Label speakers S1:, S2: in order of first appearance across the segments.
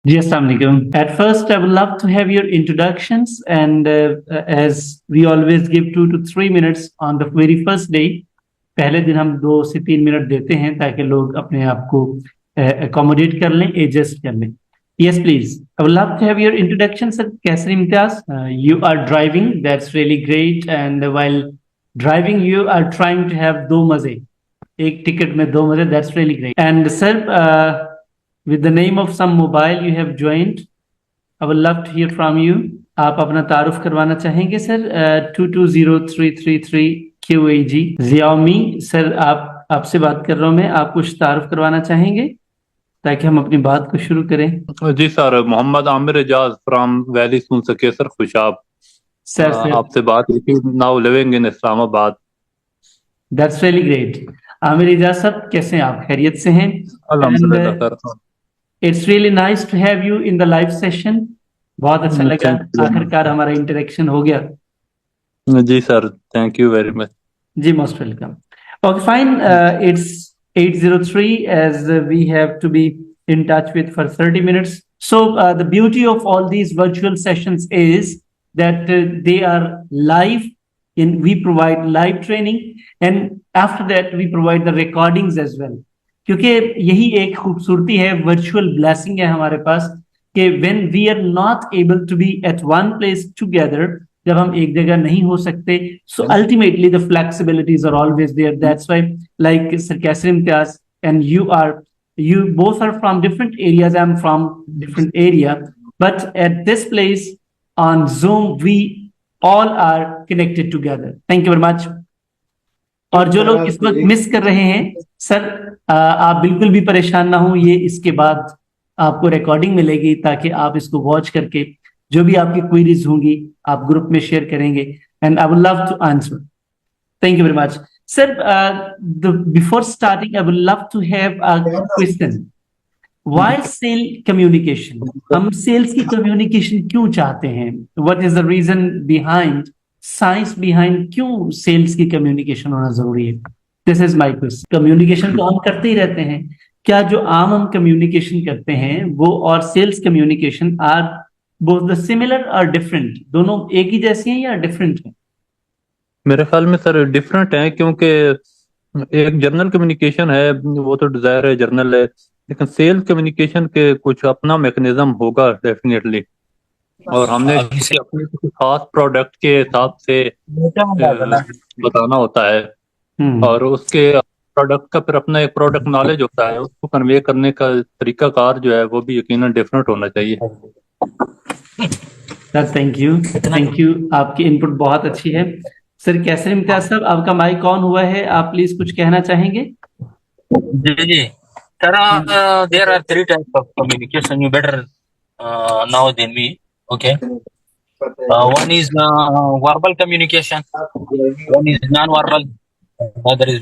S1: जी, अस्सलाम वालेकुम. At first, I would love to have your introductions, and as we always give 2 to 3 minutes on the very first day. पहले दिन हम 2 से 3 minute देते हैं ताकि लोग अपने आप को accommodate कर लें, adjust कर लें. Yes, please. I would love to have your introduction, sir. Kaisar Imtiaz. You are driving. That's really great. And while driving, you are trying to have दो मजे. एक टिकट में दो मजे. That's really great. And sir, with the name of some mobile you have joined, I would love to hear from you. आप अपना तारुफ करवाना चाहेंगे सर? 220333 QAG Xiaomi सर, आपसे बात कर रहा हूँ मैं. आप कुछ तारुफ करवाना चाहेंगे ताकि हम अपनी बात को शुरू करें?
S2: जी sir, Mohammad Aamir Ejaz from valley Soon Sakesar, Khushab.
S1: Sir
S2: आपसे बात हुई थी. Now living in Islamabad.
S1: That's really great. Aamir Ejaz साहब, कैसे हैं आप? खैरियत से हैं?
S2: अल्हम्दुलिल्लाह sir.
S1: It's really nice to have you in the live session. बहुत अच्छा लगा, आखिरकार हमारा इंटरेक्शन हो गया.
S2: जी sir, thank you very much.
S1: जी, most welcome. Okay, fine. It's 8:03 as we have to be in touch with for 30 minutes. So the beauty of all these virtual sessions is that they are live. We provide live training, and after that we provide the recordings as well. क्योंकि यही एक खूबसूरती है, virtual blessing है हमारे पास कि when we are not able to be at one place together, जब हम एक जगह नहीं हो सकते, so ultimately the flexibilities are always there. That's why, like Sir Kaisar Imtiaz and you both are from different areas. I'm from different area, but at this place on Zoom we all are connected together. Thank you very much. और जो लोग इस वक्त miss कर रहे हैं sir, आप बिल्कुल भी परेशान ना हो. ये इसके बाद आपको रिकॉर्डिंग मिलेगी ताकि आप इसको वॉच करके जो भी आपकी क्वेरीज होंगी आप ग्रुप में शेयर करेंगे, and I would love to answer. Thank you very much sir. Before starting I would love to have a question. Why sale communication? हम सेल्स की कम्युनिकेशन क्यों चाहते हैं? What is the reason behind, science behind क्यों sales की communication होना जरूरी है? This is my question. Communication तो हम करते ही रहते हैं. क्या जो आम हम कम्युनिकेशन करते हैं वो और sales communication are both the similar or different? दोनों एक ही जैसी हैं या डिफरेंट हैं?
S2: मेरे ख्याल में सर डिफरेंट है, क्योंकि एक जर्नल कम्युनिकेशन है, वो तो डिजायर है, जर्नल है, लेकिन सेल्स कम्युनिकेशन के कुछ अपना मैकेनिज्म होगा डेफिनेटली. और हमने अपने किसी खास प्रोडक्ट के हिसाब से बताना होता है, और उसके प्रोडक्ट का फिर अपना एक प्रोडक्ट नॉलेज होता है, उसको कन्वे करने का तरीका कार जो है वो भी यकीनन डिफरेंट होना चाहिए.
S1: Sir thank you. आपकी इनपुट बहुत अच्छी है. सर कैसर इम्तियाज साहब, आपका माइक ऑन हुआ है, आप प्लीज कुछ कहना चाहेंगे?
S3: जी sir, there are 3 types of communication. You better now then me. Okay, one is verbal communication, one is non-verbal, other is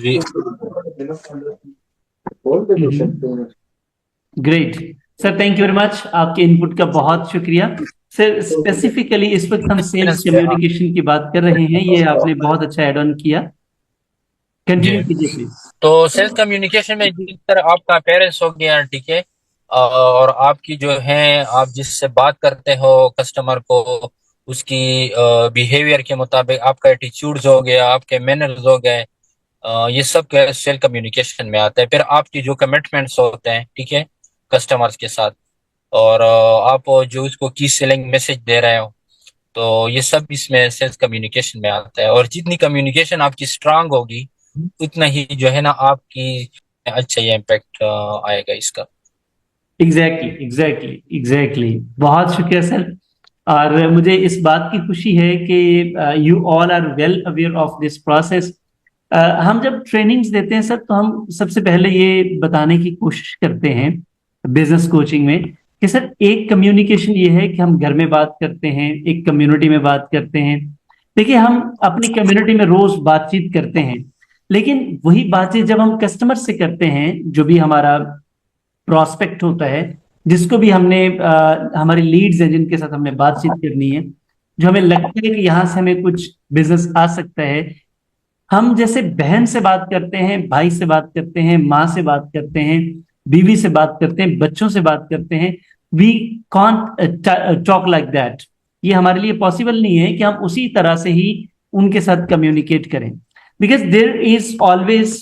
S1: great. Sir thank you very much. आपके इनपुट का बहुत शुक्रिया. सर स्पेसिफिकली इस वक्त हम सेल्स कम्युनिकेशन की बात कर रहे हैं, ये आपने बहुत अच्छा एड ऑन किया. कंटिन्यू कीजिए प्लीज.
S3: तो सेल्स कम्युनिकेशन में जिस तरह आपका पेरेंट्स हो गया, ठीक है, और आपकी जो है आप जिससे बात करते हो कस्टमर को, उसकी बिहेवियर के मुताबिक आपका एटीट्यूड्स हो गया, आपके मैनर्स हो गए, ये सब सेल कम्युनिकेशन में आता है. फिर आपकी जो कमिटमेंट्स होते हैं, ठीक है, कस्टमर्स के साथ, और आप जो उसको की सेलिंग मैसेज दे रहे हो, तो ये सब इसमें सेल्स कम्युनिकेशन में आता है. और जितनी कम्युनिकेशन आपकी स्ट्रांग होगी उतना ही जो है ना आपकी अच्छा ये इम्पैक्ट आएगा इसका.
S1: एग्जैक्टली. बहुत शुक्रिया सर. और मुझे इस बात की खुशी है कि you all are well aware of this process. हम जब ट्रेनिंग्स देते हैं सर, तो हम सबसे पहले ये बताने की कोशिश करते हैं बिजनेस कोचिंग में कि सर एक कम्युनिकेशन ये है कि हम घर में बात करते हैं, एक कम्युनिटी में बात करते हैं. देखिए, हम अपनी कम्युनिटी में रोज बातचीत करते हैं, लेकिन वही बातचीत जब हम कस्टमर से करते हैं, जो भी हमारा प्रोस्पेक्ट होता है, जिसको भी हमने हमारी लीड्स हैं जिनके साथ हमने बातचीत करनी है, जो हमें लगता है कि यहाँ से हमें कुछ बिजनेस आ सकता है, हम जैसे बहन से बात करते हैं, भाई से बात करते हैं, माँ से बात करते हैं, बीवी से बात करते हैं, बच्चों से बात करते हैं, we can't talk like that. ये हमारे लिए पॉसिबल नहीं है कि हम उसी तरह से ही उनके साथ कम्युनिकेट करें, बिकॉज देयर इज ऑलवेज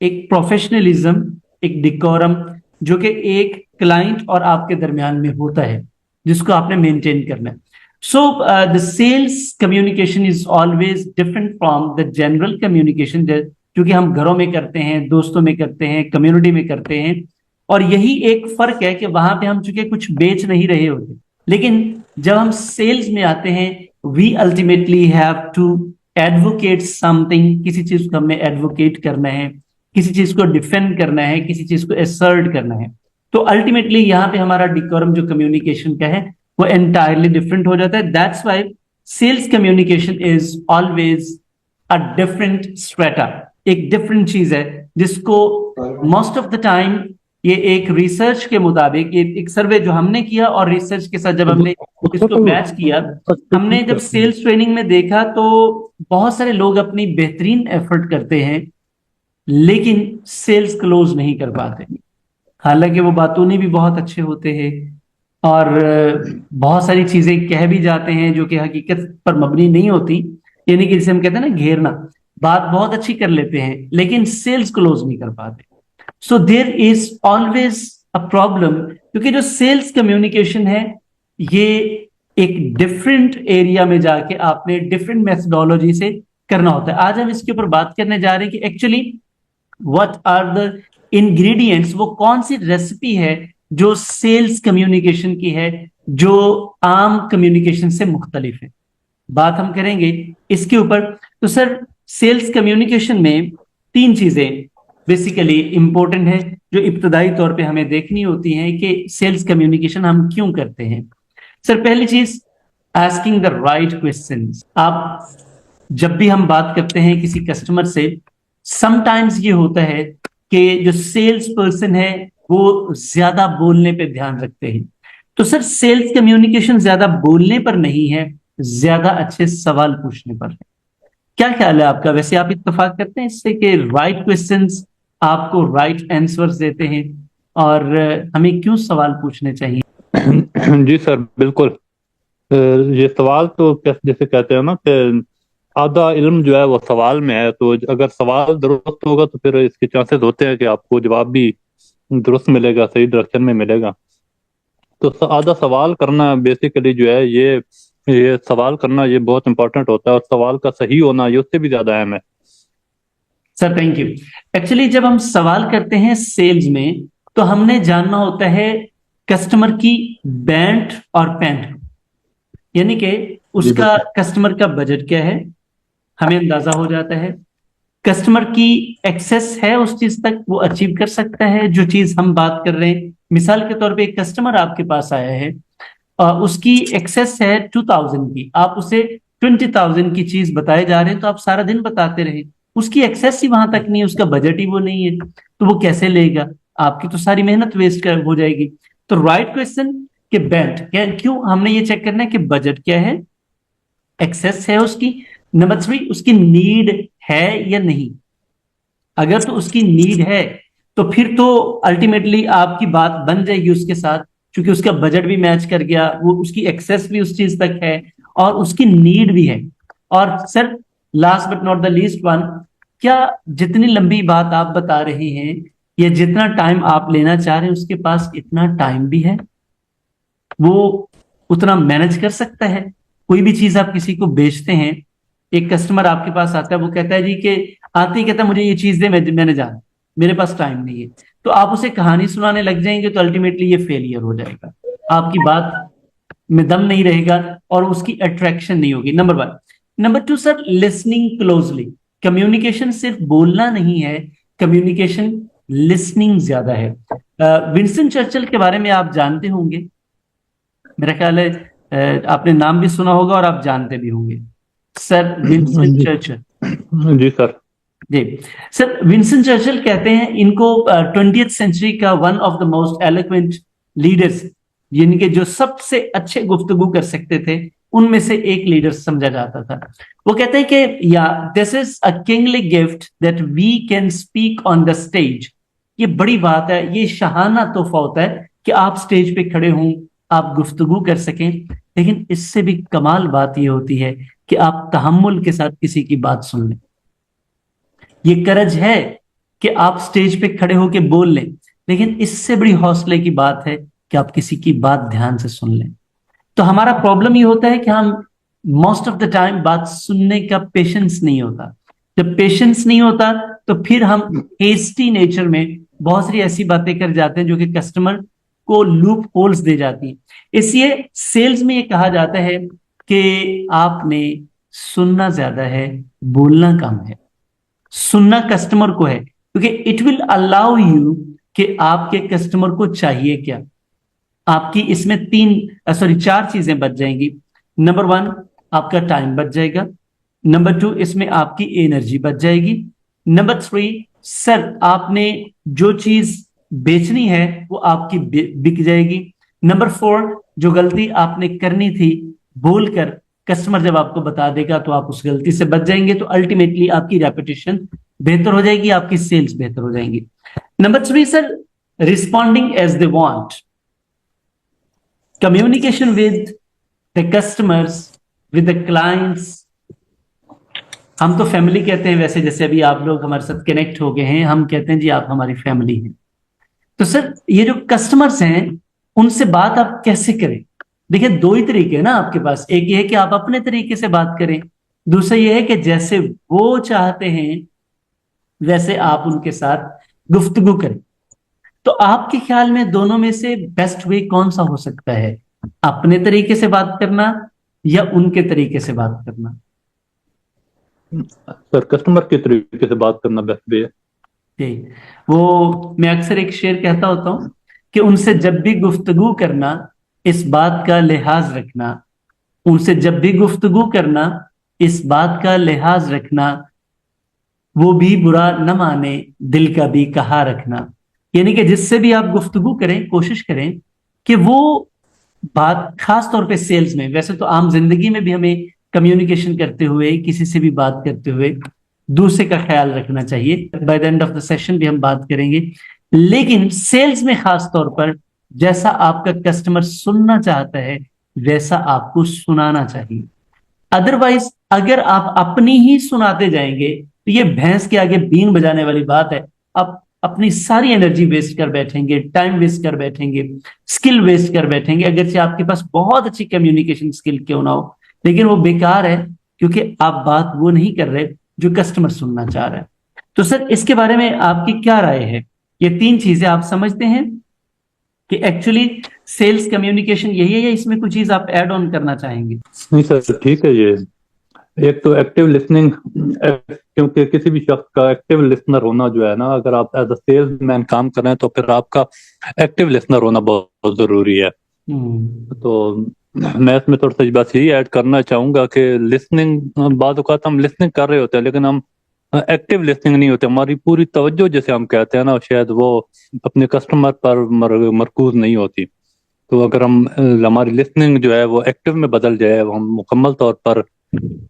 S1: एक प्रोफेशनलिज्म, एक डिकोरम जो कि एक क्लाइंट और आपके दरमियान में होता है, जिसको आपने मेंटेन करना है। So the sales communication is always different from the general communication, क्योंकि हम घरों में करते हैं, दोस्तों में करते हैं, कम्युनिटी में करते हैं, और यही एक फर्क है कि वहां पे हम चूंकि कुछ बेच नहीं रहे होते, लेकिन जब हम सेल्स में आते हैं we ultimately have to advocate something, किसी चीज को हमें एडवोकेट करना है, किसी चीज को डिफेंड करना है, किसी चीज को असर्ट करना है। तो अल्टीमेटली यहाँ पे हमारा डिकोरम जो कम्युनिकेशन का है वो एंटायरली डिफरेंट हो जाता है। That's why sales communication is always a different strata, एक डिफरेंट चीज है जिसको मोस्ट ऑफ द टाइम, ये एक रिसर्च के मुताबिक, ये एक सर्वे जो हमने किया और रिसर्च के साथ जब हमने इसको मैच किया, हमने जब सेल्स ट्रेनिंग में देखा तो बहुत सारे लोग अपनी बेहतरीन एफर्ट करते हैं लेकिन सेल्स क्लोज नहीं कर पाते। हालांकि वो बातों में भी बहुत अच्छे होते हैं और बहुत सारी चीजें कह भी जाते हैं जो कि हकीकत पर मबनी नहीं होती, यानी कि जिसे हम कहते हैं ना घेरना, बात बहुत अच्छी कर लेते हैं लेकिन सेल्स क्लोज नहीं कर पाते। So there is always a problem, क्योंकि जो सेल्स कम्युनिकेशन है ये एक डिफरेंट एरिया में जाके आपने डिफरेंट मेथोडोलॉजी से करना होता है। आज हम इसके ऊपर बात करने जा रहे हैं कि actually what are the ingredients, वो कौन सी रेसिपी है जो सेल्स कम्युनिकेशन की है जो आम कम्युनिकेशन से मुख्तलिफ है। बात हम करेंगे इसके ऊपर। तो सर सेल्स कम्युनिकेशन में तीन चीजें बेसिकली इंपॉर्टेंट है जो इब्तदाई तौर पे हमें देखनी होती है कि सेल्स कम्युनिकेशन हम क्यों करते हैं। सर पहली चीज, आस्किंग द राइट क्वेश्चंस। आप जब भी हम बात करते हैं किसी कस्टमर से, समटाइम्स ये होता है कि जो सेल्स पर्सन है वो ज्यादा बोलने पे ध्यान रखते हैं। तो सर सेल्स कम्युनिकेशन ज्यादा बोलने पर नहीं है, ज्यादा अच्छे सवाल पूछने पर है। क्या ख्याल है आपका? वैसे आप इत्तेफाक करते हैं इससे कि राइट क्वेश्चंस आपको राइट आंसर्स देते हैं, और हमें क्यों सवाल पूछने चाहिए?
S2: जी सर बिल्कुल। ये सवाल तो जैसे कहते हैं ना कि आधा इल्म जो है वो सवाल में है, तो अगर सवाल दुरुस्त होगा तो फिर इसके चांसेस होते हैं कि आपको जवाब भी दुरुस्त मिलेगा, सही डायरेक्शन में मिलेगा। तो आधा सवाल करना बेसिकली जो है ये सवाल करना ये बहुत इंपॉर्टेंट होता है, और सवाल का सही होना ये उससे भी ज्यादा अहम है।
S1: Sir thank you. एक्चुअली जब हम सवाल करते हैं सेल्स में तो हमने जानना होता है कस्टमर की बैंट और पैंट, यानी कि उसका कस्टमर का बजट क्या है हमें अंदाजा हो जाता है, कस्टमर की एक्सेस है उस चीज तक, वो अचीव कर सकता है जो चीज हम बात कर रहे हैं। मिसाल के तौर पे एक कस्टमर आपके पास आया है, उसकी एक्सेस है 2000 की, आप उसे 20,000 की चीज बताए जा रहे हैं तो आप सारा दिन बताते रहे, उसकी एक्सेस ही वहां तक नहीं है, उसका बजट ही वो नहीं है, तो वो कैसे लेगा? आपकी तो सारी मेहनत वेस्ट हो जाएगी। तो राइट क्वेश्चन कि बैंट क्या, क्यों हमने ये चेक करना है कि बजट क्या है, एक्सेस है उसकी, नंबर 3 उसकी नीड है या नहीं। अगर तो उसकी नीड है तो फिर तो अल्टीमेटली आपकी बात बन जाएगी उसके साथ, क्योंकि उसका बजट भी मैच कर गया, वो उसकी एक्सेस भी उस चीज तक है और उसकी नीड भी है। और sir last but not the least one, क्या जितनी लंबी बात आप बता रहे हैं या जितना टाइम आप लेना चाह रहे हैं उसके पास इतना टाइम भी है, वो उतना मैनेज कर सकता है? कोई भी चीज आप किसी को बेचते हैं, एक कस्टमर आपके पास आता है, वो कहता है जी कि आते ही कहता है मुझे ये चीज दे, मैंने जाना, मेरे पास टाइम नहीं है, तो आप उसे कहानी सुनाने लग जाएंगे तो अल्टीमेटली ये फेलियर हो जाएगा, आपकी बात में दम नहीं रहेगा और उसकी अट्रैक्शन नहीं होगी। Number 1। Number 2 sir, listening closely. Communication सिर्फ बोलना नहीं है, कम्युनिकेशन लिसनिंग ज्यादा है। विंस्टन चर्चिल के बारे में आप जानते होंगे, मेरा ख्याल है आपने नाम भी सुना होगा और आप जानते भी होंगे सर, विंस्टन चर्चिल।
S2: जी सर।
S1: जी सर, विंस्टन चर्चिल कहते हैं इनको 20th सेंचुरी का one of the most eloquent leaders, यानी कि जो सबसे अच्छे गुफ्तगू कर सकते थे उनमें से एक लीडर समझा जाता था। वो कहते हैं कि या this is a kingly gift that we can speak on the stage. ये बड़ी बात है, ये शाहाना तोहफा होता है कि आप स्टेज पे खड़े हों, आप गुफ्तगू कर सकें, लेकिन इससे भी कमाल बात यह होती है कि आप तहम्मुल के साथ किसी की बात सुन लें। ये करज है कि आप स्टेज पे खड़े होके बोल लें, लेकिन इससे बड़ी हौसले की बात है कि आप किसी की बात ध्यान से सुन लें। तो हमारा प्रॉब्लम ये होता है कि हम मोस्ट ऑफ द टाइम बात सुनने का पेशेंस नहीं होता। जब पेशेंस नहीं होता तो फिर हम हेस्टी नेचर में बहुत सारी ऐसी बातें कर जाते हैं जो कि कस्टमर को लूप होल्स दे जाती हैं। इसलिए सेल्स में ये कहा जाता है कि आपने सुनना ज्यादा है, बोलना कम है। सुनना कस्टमर को है, क्योंकि इट विल अलाउ यू कि आपके कस्टमर को चाहिए क्या। आपकी इसमें चार चीजें बच जाएंगी। नंबर 1, आपका टाइम बच जाएगा। नंबर 2, इसमें आपकी एनर्जी बच जाएगी। नंबर 3, सर आपने जो चीज बेचनी है वो आपकी बिक जाएगी। नंबर 4, जो गलती आपने करनी थी बोलकर कस्टमर जब आपको बता देगा तो आप उस गलती से बच जाएंगे। तो अल्टीमेटली आपकी रेपुटेशन बेहतर हो जाएगी, आपकी सेल्स बेहतर हो जाएंगी। Number 3 sir, responding as they want, communication with the customers, with the clients. हम तो फैमिली कहते हैं, वैसे जैसे अभी आप लोग हमारे साथ कनेक्ट हो गए हैं, हम कहते हैं जी आप हमारी फैमिली हैं। तो सर ये जो कस्टमर्स हैं उनसे बात आप कैसे करें? देखिए 2 ही तरीके हैं ना आपके पास। एक ये है कि आप अपने तरीके से बात करें, दूसरा ये है कि जैसे वो चाहते हैं वैसे आप उनके साथ गुफ्तगू करें। तो आपके ख्याल में दोनों में से बेस्ट वे कौन सा हो सकता है? अपने तरीके से बात करना या उनके तरीके से बात करना?
S2: सर कस्टमर के तरीके से बात करना बेस्ट वे है।
S1: जी, वो मैं अक्सर एक शेर कहता होता हूं कि उनसे जब भी गुफ्तगू करना इस बात का लिहाज रखना, उनसे जब भी गुफ्तगू करना इस बात का लिहाज रखना, वो भी बुरा न माने दिल का भी कहा रखना। यानी कि जिससे भी आप गुफ्तगू करें कोशिश करें कि वो बात, खास तौर पे सेल्स में, वैसे तो आम जिंदगी में भी हमें कम्युनिकेशन करते हुए, किसी से भी बात करते हुए दूसरे का ख्याल रखना चाहिए। By the end of the session भी हम बात करेंगे, लेकिन सेल्स में खास तौर पर जैसा आपका कस्टमर सुनना चाहता है वैसा आपको सुनाना चाहिए। अदरवाइज अगर आप अपनी ही सुनाते जाएंगे तो ये भैंस के आगे बीन बजाने वाली बात है। आप अपनी सारी एनर्जी वेस्ट कर बैठेंगे, टाइम वेस्ट कर बैठेंगे, स्किल वेस्ट कर बैठेंगे। अगर से आपके पास बहुत अच्छी कम्युनिकेशन स्किल क्यों ना हो, लेकिन वो बेकार है क्योंकि आप बात वो नहीं कर रहे जो कस्टमर सुनना चाह रहा है। तो सर इसके बारे में आपकी क्या राय है? ये 3 चीजें आप समझते हैं कि एक्चुअली सेल्स कम्युनिकेशन यही है, या इसमें कुछ चीज आप ऐड ऑन करना चाहेंगे?
S2: नहीं सर ठीक है। ये एक तो एक्टिव लिसनिंग, क्योंकि किसी भी शख्स का एक्टिव लिसनर होना जो है ना, अगर आप एज अ सेल्स मैन काम कर रहे हैं तो फिर आपका एक्टिव लिसनर होना बहुत जरूरी है। तो मैं इसमें थोड़ा सा बस यही ऐड करना चाहूंगा कि लिसनिंग, बाद औक़ात हम लिसनिंग कर रहे होते हैं लेकिन हम एक्टिव लिसनिंग नहीं होते। हमारी पूरी तवज्जो जैसे हम कहते हैं ना, शायद वो अपने कस्टमर पर मरकूज नहीं होती। तो अगर हम हमारी लिसनिंग जो है वो एक्टिव में बदल जाए, हम मुकम्मल तौर पर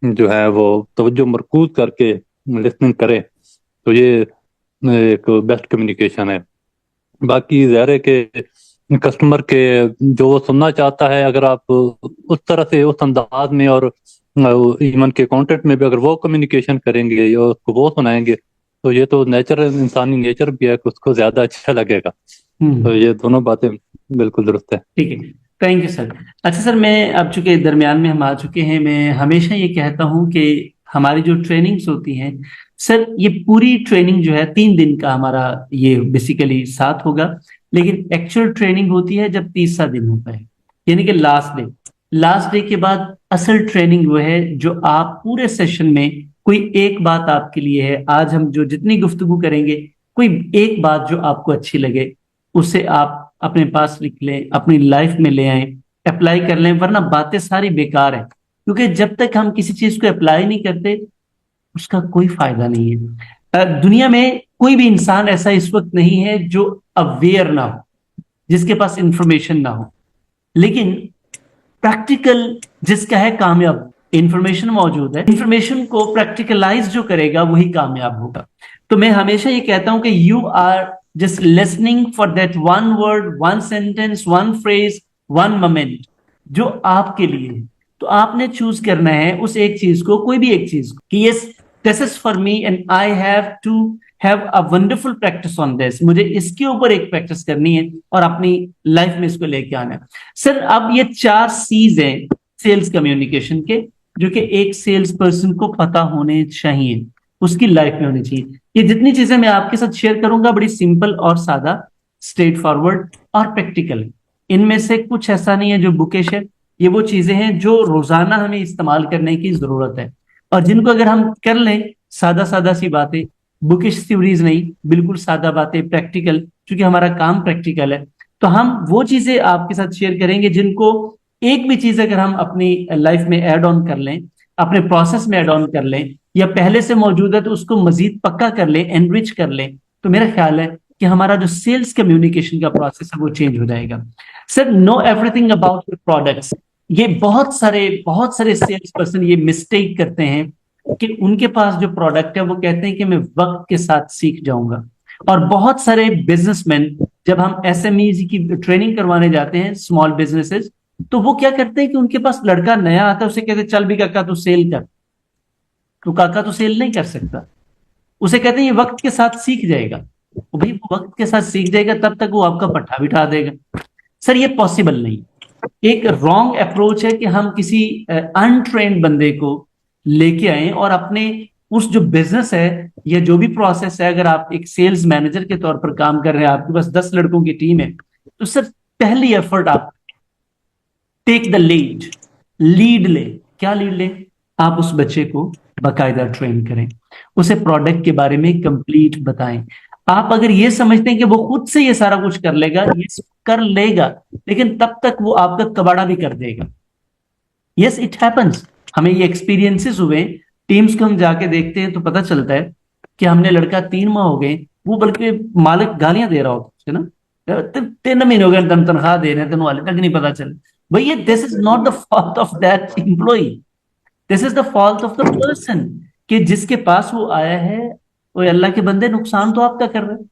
S2: जो है वो तवज्जो मरकूज करके लिसनिंग करें, तो ये एक बेस्ट कम्युनिकेशन है। बाकी ज़ाहिर है कि कस्टमर के जो वो सुनना चाहता है, अगर आप उस तरह से, उस अंदाज में और इवन के कंटेंट में भी अगर वो कम्युनिकेशन करेंगे या उसको वो सुनाएंगे, तो ये तो नेचर, इंसानी नेचर भी है कि उसको ज्यादा अच्छा लगेगा। तो ये दोनों बातें बिल्कुल दुरुस्त है।
S1: ठीक है, थैंक यू सर। अच्छा सर, मैं अब चूंकि दरमियान में हम आ चुके हैं, मैं हमेशा ये कहता हूं कि हमारी जो ट्रेनिंग्स होती हैं सर, ये पूरी ट्रेनिंग जो है 3 दिन का हमारा ये बेसिकली साथ होगा, लेकिन एक्चुअल ट्रेनिंग होती है जब 30वां दिन होता है, यानी कि लास्ट डे के बाद असल ट्रेनिंग वो है जो आप पूरे सेशन में कोई एक बात आपके लिए है। आज हम जो जितनी गुफ्तगू करेंगे, कोई एक बात जो आपको अच्छी लगे उसे आप अपने पास लिख लें, अपनी लाइफ में ले आए, अप्लाई कर लें, वरना बातें सारी बेकार है। क्योंकि जब तक हम किसी चीज को अप्लाई नहीं करते उसका कोई फायदा नहीं है। दुनिया में कोई भी इंसान ऐसा इस वक्त नहीं है जो अवेयर ना हो, जिसके पास इंफॉर्मेशन ना हो, लेकिन प्रैक्टिकल जिसका है कामयाब। इंफॉर्मेशन मौजूद है, इंफॉर्मेशन को प्रैक्टिकलाइज जो करेगा वही कामयाब होगा। तो मैं हमेशा ये कहता हूं कि you are just listening for that one word, one sentence, one phrase, one moment जो आपके लिए है। तो आपने चूज करना है उस एक चीज को, कोई भी एक चीज को, कि yes this is for me and I have to have a wonderful practice on this, मुझे इसके ऊपर एक प्रैक्टिस करनी है और अपनी लाइफ में इसको लेके आना है। सर अब ये 4 C's हैं सेल्स कम्युनिकेशन के, जो कि एक सेल्स पर्सन को पता होने चाहिए, उसकी लाइफ में होनी चाहिए। ये जितनी चीजें मैं आपके साथ शेयर करूंगा बड़ी सिंपल और सादा, स्ट्रेट फॉरवर्ड और प्रैक्टिकल है। इनमें से कुछ ऐसा नहीं है जो बुकिश है, ये वो चीजें हैं जो रोजाना हमें इस्तेमाल करने की जरूरत है, और जिनको अगर हम कर लें, सादा सादा सी बातें, बुकिश थ्योरीज नहीं, बिल्कुल सादा बातें, प्रैक्टिकल, क्योंकि हमारा काम प्रैक्टिकल है, तो हम वो चीजें आपके साथ शेयर करेंगे जिनको एक भी चीज अगर हम अपनी लाइफ में ऐड ऑन कर लें, अपने प्रोसेस में ऐड ऑन कर लें, या पहले से मौजूद है तो उसको मजीद पक्का कर लें, एनरिच कर लें, तो मेरा ख्याल है कि हमारा जो सेल्स कम्युनिकेशन का प्रोसेस है वो चेंज हो जाएगा। Sir know everything about your products, ये बहुत सारे सेल्स पर्सन ये मिस्टेक करते हैं कि उनके पास जो प्रोडक्ट है वो कहते हैं कि मैं वक्त के साथ सीख जाऊंगा। और बहुत सारे बिजनेसमैन, जब हम एसएमईज की ट्रेनिंग करवाने जाते हैं, स्मॉल बिजनेसेस, तो वो क्या करते हैं कि उनके पास लड़का नया आता है, उसे कहते हैं चल भी काका तू सेल कर, तो काका तो सेल नहीं कर सकता, उसे कहते हैं ये वक्त के साथ सीख जाएगा। तो भाई वो वक्त के साथ सीख जाएगा तब तक वो आपका पट्टा बिठा देगा। सर ये पॉसिबल नहीं, एक रॉन्ग अप्रोच है कि हम किसी अनट्रेन्ड बंदे को लेके आए और अपने उस जो बिजनेस है या जो भी प्रोसेस है, अगर आप एक सेल्स मैनेजर के तौर पर काम कर रहे हैं, आपके पास 10 लड़कों की टीम है, तो सर पहली एफर्ट आप टेक द लीड ले। क्या लीड ले? आप उस बच्चे को बाकायदा ट्रेन करें, उसे प्रोडक्ट के बारे में कंप्लीट बताएं। आप अगर ये समझते हैं कि वो खुद से ये सारा कुछ कर लेगा, ये कर लेगा, लेकिन तब तक वो आपका कबाड़ा भी कर देगा। यस इट हैपेंस, हमें ये एक्सपीरियंसेस हुए, टीम्स को हम जाके देखते हैं तो पता चलता है कि हमने लड़का 3 माह हो गए, वो बल्कि मालिक गालियां दे रहा होता है ना, 3 महीने हो गए तनख्वाह दे रहे हैं, तेन हाले तक नहीं पता चल। भैया this is not the fault of that employee, this is the fault of the person, कि जिसके पास वो आया है वो अल्लाह के बंदे नुकसान तो आपका कर रहे हैं।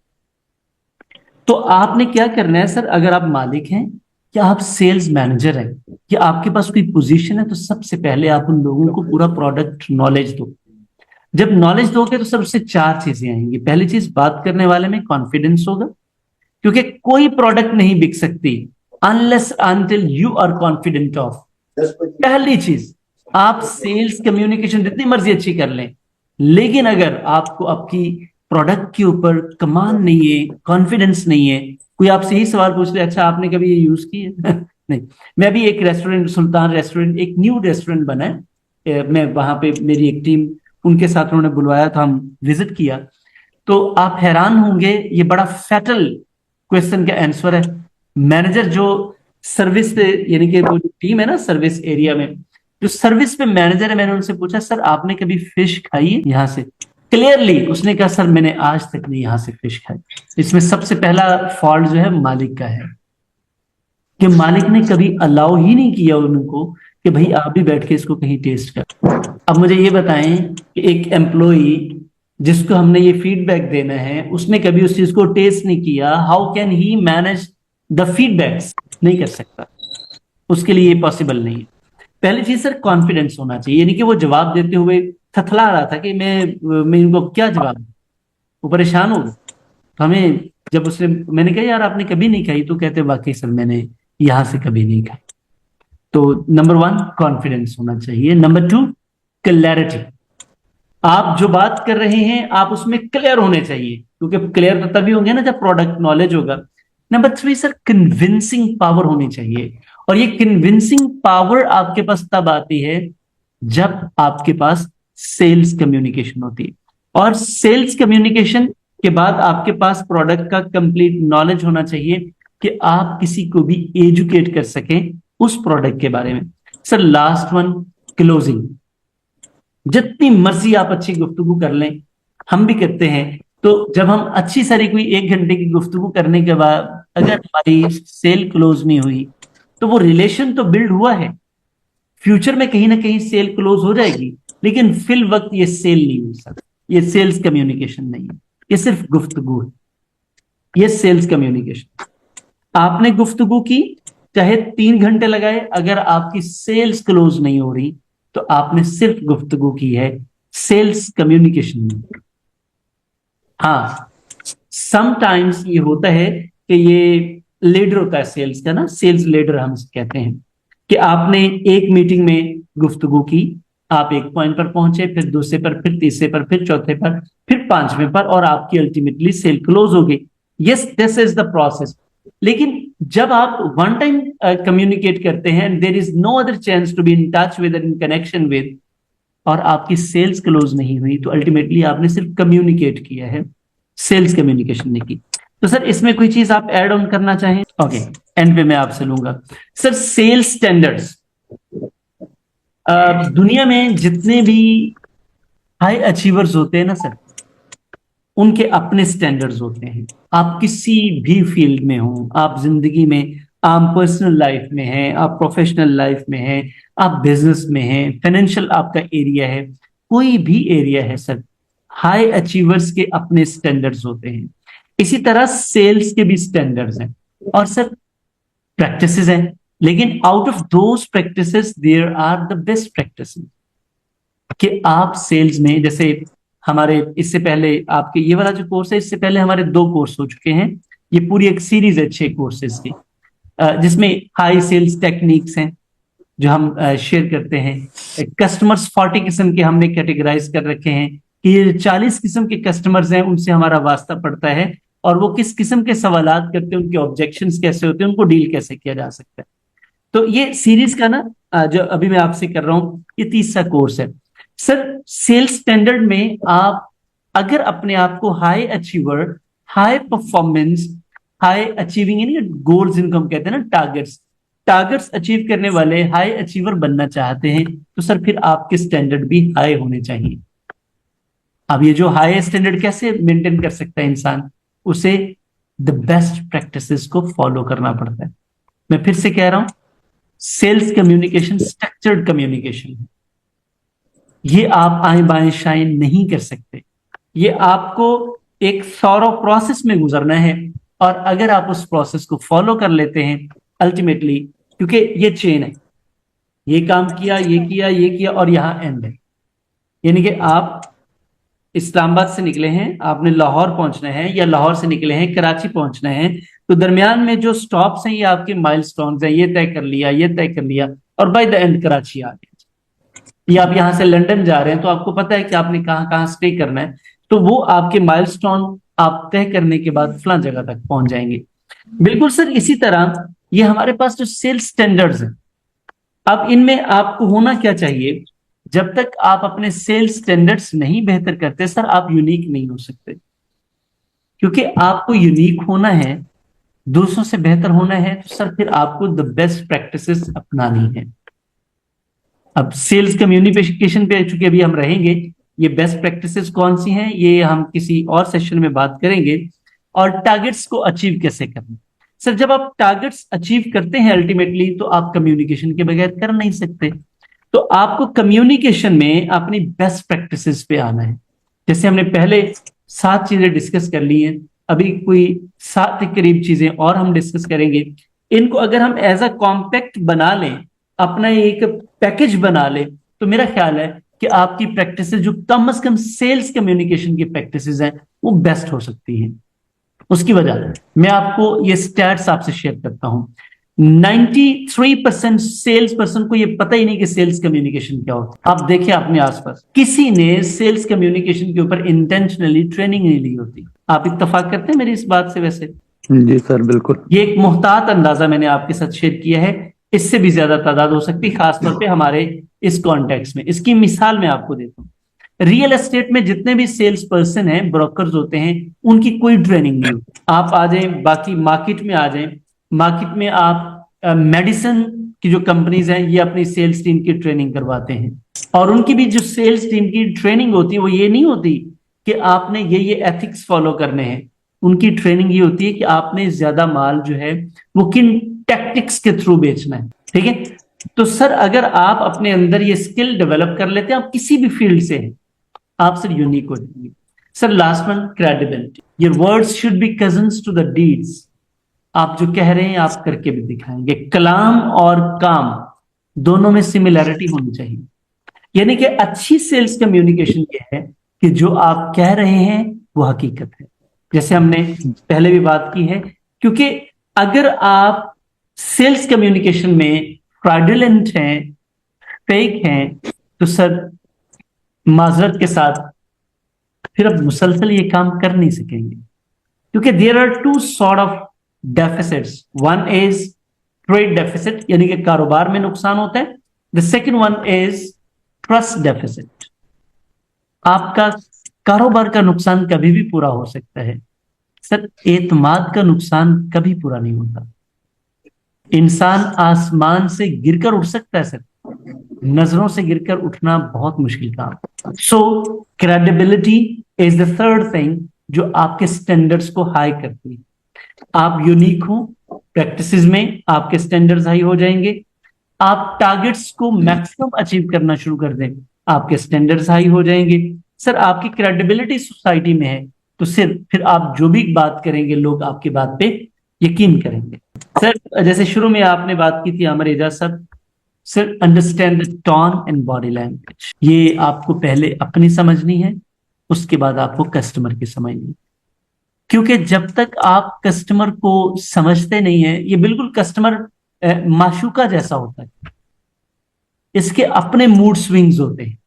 S1: तो आपने क्या करना है सर, अगर आप मालिक हैं या आप सेल्स मैनेजर हैं या आपके पास कोई पोजीशन है, तो सबसे पहले आप उन लोगों को पूरा प्रोडक्ट नॉलेज दो। जब नॉलेज दोगे तो सबसे 4 चीजें आएंगी। पहली चीज, बात करने वाले में कॉन्फिडेंस होगा, क्योंकि कोई प्रोडक्ट नहीं बिक सकती unless until you are confident of. पहली चीज, आप सेल्स कम्युनिकेशन जितनी मर्जी अच्छी कर लें, लेकिन अगर आपको आपकी प्रोडक्ट के ऊपर कमांड नहीं है, कॉन्फिडेंस नहीं है, कोई आपसे यही सवाल पूछ ले, अच्छा आपने कभी ये यूज की है? नहीं। मैं भी एक रेस्टोरेंट, सुल्तान रेस्टोरेंट, एक न्यू रेस्टोरेंट बना है, मैं वहां पे, मेरी एक टीम, उनके साथ उन्होंने बुलवाया था, हम विजिट किया, तो आप हैरान होंगे, ये बड़ा फैटल क्वेश्चन का आंसर है। मैनेजर जो सर्विस पे, यानी कि वो टीम है ना सर्विस एरिया में, जो सर्विस पे मैनेजर है, मैंने उनसे पूछा सर आपने कभी फिश खाई है यहाँ से? क्लियरली उसने कहा सर मैंने आज तक नहीं यहाँ से फिश खाई। इसमें सबसे पहला फॉल्ट जो है मालिक का है, कि मालिक ने कभी अलाउ ही नहीं किया उनको कि भाई आप भी बैठ के इसको कहीं टेस्ट कर। अब मुझे ये बताएं कि एक एम्प्लॉई जिसको हमने ये फीडबैक देना है, उसने कभी उस चीज को टेस्ट नहीं किया, how can he manage the feedbacks? नहीं कर सकता, उसके लिए ये पॉसिबल नहीं है। पहली चीज सर कॉन्फिडेंस होना चाहिए, यानी कि वो जवाब देते हुए थथला रहा था कि मैं इनको क्या जवाब दूं, वो परेशान हो गया। तो हमें जब उसने, मैंने कहा यार आपने कभी नहीं खाई, तो कहते वाकई सर मैंने यहां से कभी नहीं खाई। तो नंबर 1 कॉन्फिडेंस होना चाहिए। नंबर 2 क्लैरिटी, आप जो बात कर रहे हैं आप उसमें क्लियर होने चाहिए, क्योंकि क्लियर तो तभी होंगे ना जब प्रोडक्ट नॉलेज होगा। नंबर 3 सर कन्विंसिंग पावर होनी चाहिए, और ये कन्विंसिंग पावर आपके पास तब आती है जब आपके पास सेल्स कम्युनिकेशन होती है, और सेल्स कम्युनिकेशन के बाद आपके पास प्रोडक्ट का कंप्लीट नॉलेज होना चाहिए कि आप किसी को भी एजुकेट कर सकें उस प्रोडक्ट के बारे में। सर लास्ट 1 क्लोजिंग, जितनी मर्जी आप अच्छी गुफ्तगू कर लें, हम भी करते हैं, तो जब हम अच्छी सारी कोई 1 घंटे की गुफ्तगू करने के बाद अगर हमारी सेल क्लोज नहीं हुई, तो वो रिलेशन तो बिल्ड हुआ है, फ्यूचर में कहीं ना कहीं सेल क्लोज हो जाएगी, लेकिन फिल वक्त ये सेल नहीं हो सकता, ये सेल्स कम्युनिकेशन नहीं है, ये सिर्फ गुफ्तगू है। ये सेल्स कम्युनिकेशन। आपने गुफ्तगू की, चाहे 3 घंटे लगाए, अगर आपकी सेल्स क्लोज नहीं हो रही तो आपने सिर्फ गुफ्तगू की है, सेल्स कम्युनिकेशन नहीं। हाँ, समटाइम्स ये होता है कि ये लीडर होता है सेल्स का ना, सेल्स लीडर हम कहते हैं, कि आपने एक मीटिंग में गुफ्तगू की, आप एक पॉइंट पर पहुंचे, फिर दूसरे पर, फिर तीसरे पर, फिर चौथे पर, फिर पांचवें पर, और आपकी अल्टीमेटली सेल क्लोज हो गई। Yes, this is the process. लेकिन जब आप वन टाइम कम्युनिकेट करते हैं, there is no other chance to be in touch with, in connection with, और आपकी सेल्स क्लोज नहीं हुई, तो अल्टीमेटली आपने सिर्फ कम्युनिकेट किया है, सेल्स कम्युनिकेशन नहीं की। तो सर इसमें कोई चीज आप ऐड ऑन करना चाहें? ओके, एंड पे मैं आपसे लूंगा। सर सेल्स स्टैंडर्ड्स, दुनिया में जितने भी हाई अचीवर्स होते हैं ना सर, उनके अपने स्टैंडर्ड्स होते हैं। आप किसी भी फील्ड में हो, आप जिंदगी में, आप पर्सनल लाइफ में हैं, आप प्रोफेशनल लाइफ में हैं, आप बिजनेस में हैं, फाइनेंशियल आपका एरिया है, कोई भी एरिया है सर, हाई अचीवर्स के अपने स्टैंडर्ड्स होते हैं। इसी तरह सेल्स के भी स्टैंडर्ड्स हैं, और सर प्रैक्टिसेस हैं, लेकिन out of those practices there are the best practices. कि आप सेल्स में, जैसे हमारे इससे पहले आपके ये वाला जो कोर्स है, इससे पहले हमारे 2 कोर्स हो चुके हैं, ये पूरी एक सीरीज है 6 कोर्सेज की, जिसमें हाई सेल्स टेक्निक्स हैं जो हम शेयर करते हैं। कस्टमर्स 40 किस्म के हमने कैटेगराइज कर रखे हैं कि ये 40 किस्म के कस्टमर्स हैं, उनसे हमारा वास्ता पड़ता है, और वो किस किस्म के सवालात करते हैं, उनके ऑब्जेक्शंस कैसे होते हैं, उनको डील कैसे किया जा सकता है। तो ये सीरीज का ना, जो अभी मैं आपसे कर रहा हूं, ये 30सा कोर्स है। सर सेल्स स्टैंडर्ड में आप अगर अपने आप को high achiever, high performance, high achieving, यानी गोल्स जिनको हम कहते हैं ना, टारगेट्स, टारगेट्स अचीव करने वाले हाई अचीवर बनना चाहते हैं, तो सर फिर आपके स्टैंडर्ड भी हाई होने चाहिए। अब ये जो हाई स्टैंडर्ड कैसे मेंटेन कर सकता है इंसान, उसे द बेस्ट प्रैक्टिसेस को फॉलो करना पड़ता है। मैं फिर से कह रहा हूं, सेल्स कम्युनिकेशन स्ट्रक्चर्ड कम्युनिकेशन है। ये आप आएं बाएं शाइन नहीं कर सकते, ये आपको एक थॉरो प्रोसेस में गुजरना है, और अगर आप उस प्रोसेस को फॉलो कर लेते हैं अल्टीमेटली, क्योंकि ये चेन है, ये काम किया, ये किया, ये किया, और यहां एंड है। यानी कि आप इस्लामाबाद से निकले हैं, आपने लाहौर पहुंचना है, या लाहौर से निकले हैं कराची पहुंचना है, तो दरमियान में जो स्टॉप्स हैं ये आपके माइलस्टोन्स हैं, ये तय कर लिया, ये तय कर लिया, और बाय द एंड कराची आ गए। या आप यहां से लंदन जा रहे हैं, तो आपको पता है कि आपने कहां कहां स्टे करना है, तो वो आपके माइलस्टोन आप तय करने के बाद फलां जगह तक पहुंच जाएंगे। बिल्कुल सर, इसी तरह ये हमारे पास जो सेल्स स्टैंडर्ड्स हैं, अब इनमें आपको होना क्या चाहिए? जब तक आप अपने सेल्स स्टैंडर्ड्स नहीं बेहतर करते सर, आप यूनिक नहीं हो सकते, क्योंकि आपको यूनिक होना है, दूसरों से बेहतर होना है, तो सर फिर आपको द बेस्ट प्रैक्टिसेस अपनानी है। अब सेल्स कम्युनिकेशन पे चूंकि अभी हम रहेंगे, ये बेस्ट प्रैक्टिसेस कौन सी हैं ये हम किसी और सेशन में बात करेंगे, और टारगेट्स को अचीव कैसे करना। सर जब आप टारगेट्स अचीव करते हैं अल्टीमेटली, तो आप कम्युनिकेशन के बगैर कर नहीं सकते, तो आपको कम्युनिकेशन में अपनी बेस्ट प्रैक्टिसेस पे आना है। जैसे हमने पहले 7 चीजें डिस्कस कर ली हैं, अभी कोई 7 के करीब चीजें और हम डिस्कस करेंगे। इनको अगर हम एज अ कॉम्पैक्ट बना लें, अपना एक पैकेज बना ले, तो मेरा ख्याल है कि आपकी प्रैक्टिसेस जो कम से कम सेल्स कम्युनिकेशन की प्रैक्टिसेस हैं, वो बेस्ट हो सकती हैं। उसकी वजह मैं आपको ये स्टैट्स आपसे शेयर करता हूं। 93% सेल्स पर्सन को ये पता ही नहीं कि सेल्स कम्युनिकेशन क्या होता है। आप देखिए अपने आसपास, किसी ने सेल्स कम्युनिकेशन के ऊपर इंटेंशनली ट्रेनिंग नहीं ली होती। आप इत्तेफाक करते हैं मेरी इस बात से? वैसे
S2: जी सर, बिल्कुल।
S1: ये एक मुहतात अंदाजा मैंने आपके साथ शेयर किया है, इससे भी ज्यादा तादाद हो सकती है, खासतौर पे हमारे इस कॉन्टेक्स्ट में। इसकी मिसाल मैं आपको देता हूँ। रियल एस्टेट में जितने भी सेल्स पर्सन हैं, ब्रोकर्स होते हैं, उनकी कोई ट्रेनिंग नहीं होती। आप आ जाएं, बाकी मार्केट में आ जाएं, मार्केट में आप मेडिसिन की जो कंपनीज हैं, ये अपनी सेल्स टीम की ट्रेनिंग करवाते हैं, और उनकी भी जो सेल्स टीम की ट्रेनिंग होती है, वो ये नहीं होती कि आपने ये एथिक्स फॉलो करने हैं। उनकी ट्रेनिंग ये होती है कि आपने ज्यादा माल जो है वो किन टैक्टिक्स के थ्रू बेचना है। ठीक है, तो सर अगर आप अपने अंदर ये स्किल डेवलप कर लेते हैं, आप किसी भी फील्ड से हैं, आप सर यूनिक हो जाएंगे। Sir last one, credibility. Your words should be cousins to the deeds. आप जो कह रहे हैं आप करके भी दिखाएंगे। कलाम और काम दोनों में सिमिलैरिटी होनी चाहिए। यानी कि अच्छी सेल्स कम्युनिकेशन ये है कि जो आप कह रहे हैं वो हकीकत है, जैसे हमने पहले भी बात की है। क्योंकि अगर आप सेल्स कम्युनिकेशन में फ्रॉडुलेंट हैं, फेक हैं, तो सर माजरत के साथ फिर आप मुसलसल ये काम कर नहीं सकेंगे। क्योंकि there are two sort of deficits. One is trade deficit, यानी कि कारोबार में नुकसान होता है। The second one is trust deficit. आपका कारोबार का नुकसान कभी भी पूरा हो सकता है सर, एतमाद का नुकसान कभी पूरा नहीं होता। इंसान आसमान से गिरकर उठ सकता है सर, नजरों से गिरकर उठना बहुत मुश्किल काम। So credibility is the third thing जो आपके स्टैंडर्ड्स को हाई करती है। आप यूनिक हो, प्रैक्टिसेस में आपके स्टैंडर्ड्स हाई हो जाएंगे। आप टारगेट्स को मैक्सिमम अचीव करना शुरू कर दें, आपके स्टैंडर्ड्स हाई हो जाएंगे। सर आपकी क्रेडिबिलिटी सोसाइटी में है तो सिर्फ फिर आप जो भी बात करेंगे लोग आपकी बात पे यकीन करेंगे। सर जैसे शुरू में आपने बात की थी अमर एजाज साहब, sir understand the tone and body language. ये आपको पहले अपनी समझनी है, उसके बाद आपको कस्टमर की समझनी है। क्योंकि जब तक आप कस्टमर को समझते नहीं है, ये बिल्कुल कस्टमर माशूका जैसा होता है। इसके अपने मूड स्विंग्स होते हैं।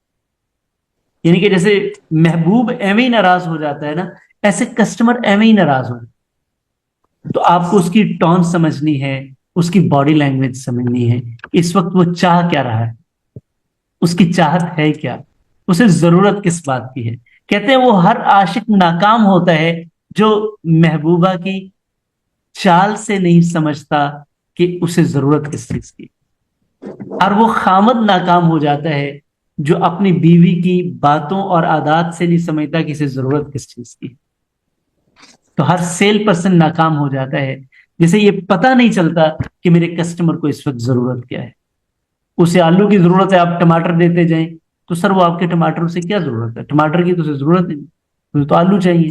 S1: यानी कि जैसे महबूब एवं ही नाराज हो जाता है ना, ऐसे कस्टमर एवं ही नाराज हो जाता है। तो आपको उसकी टोन समझनी है, उसकी बॉडी लैंग्वेज समझनी है। इस वक्त वो चाह क्या रहा है, उसकी चाहत है क्या, उसे जरूरत किस बात की है। कहते हैं वो हर आशिक नाकाम होता है जो महबूबा की चाल से नहीं समझता कि उसे जरूरत किस चीज की। और वो खामद नाकाम हो जाता है जो अपनी बीवी की बातों और आदत से नहीं समझता कि इसे जरूरत किस चीज की। तो हर सेल पर्सन नाकाम हो जाता है जिसे ये पता नहीं चलता कि मेरे कस्टमर को इस वक्त जरूरत क्या है। उसे आलू की जरूरत है, आप टमाटर देते जाएं तो सर वो आपके टमाटर से क्या जरूरत है, टमाटर की तो उसे जरूरत नहीं, उसे तो आलू चाहिए।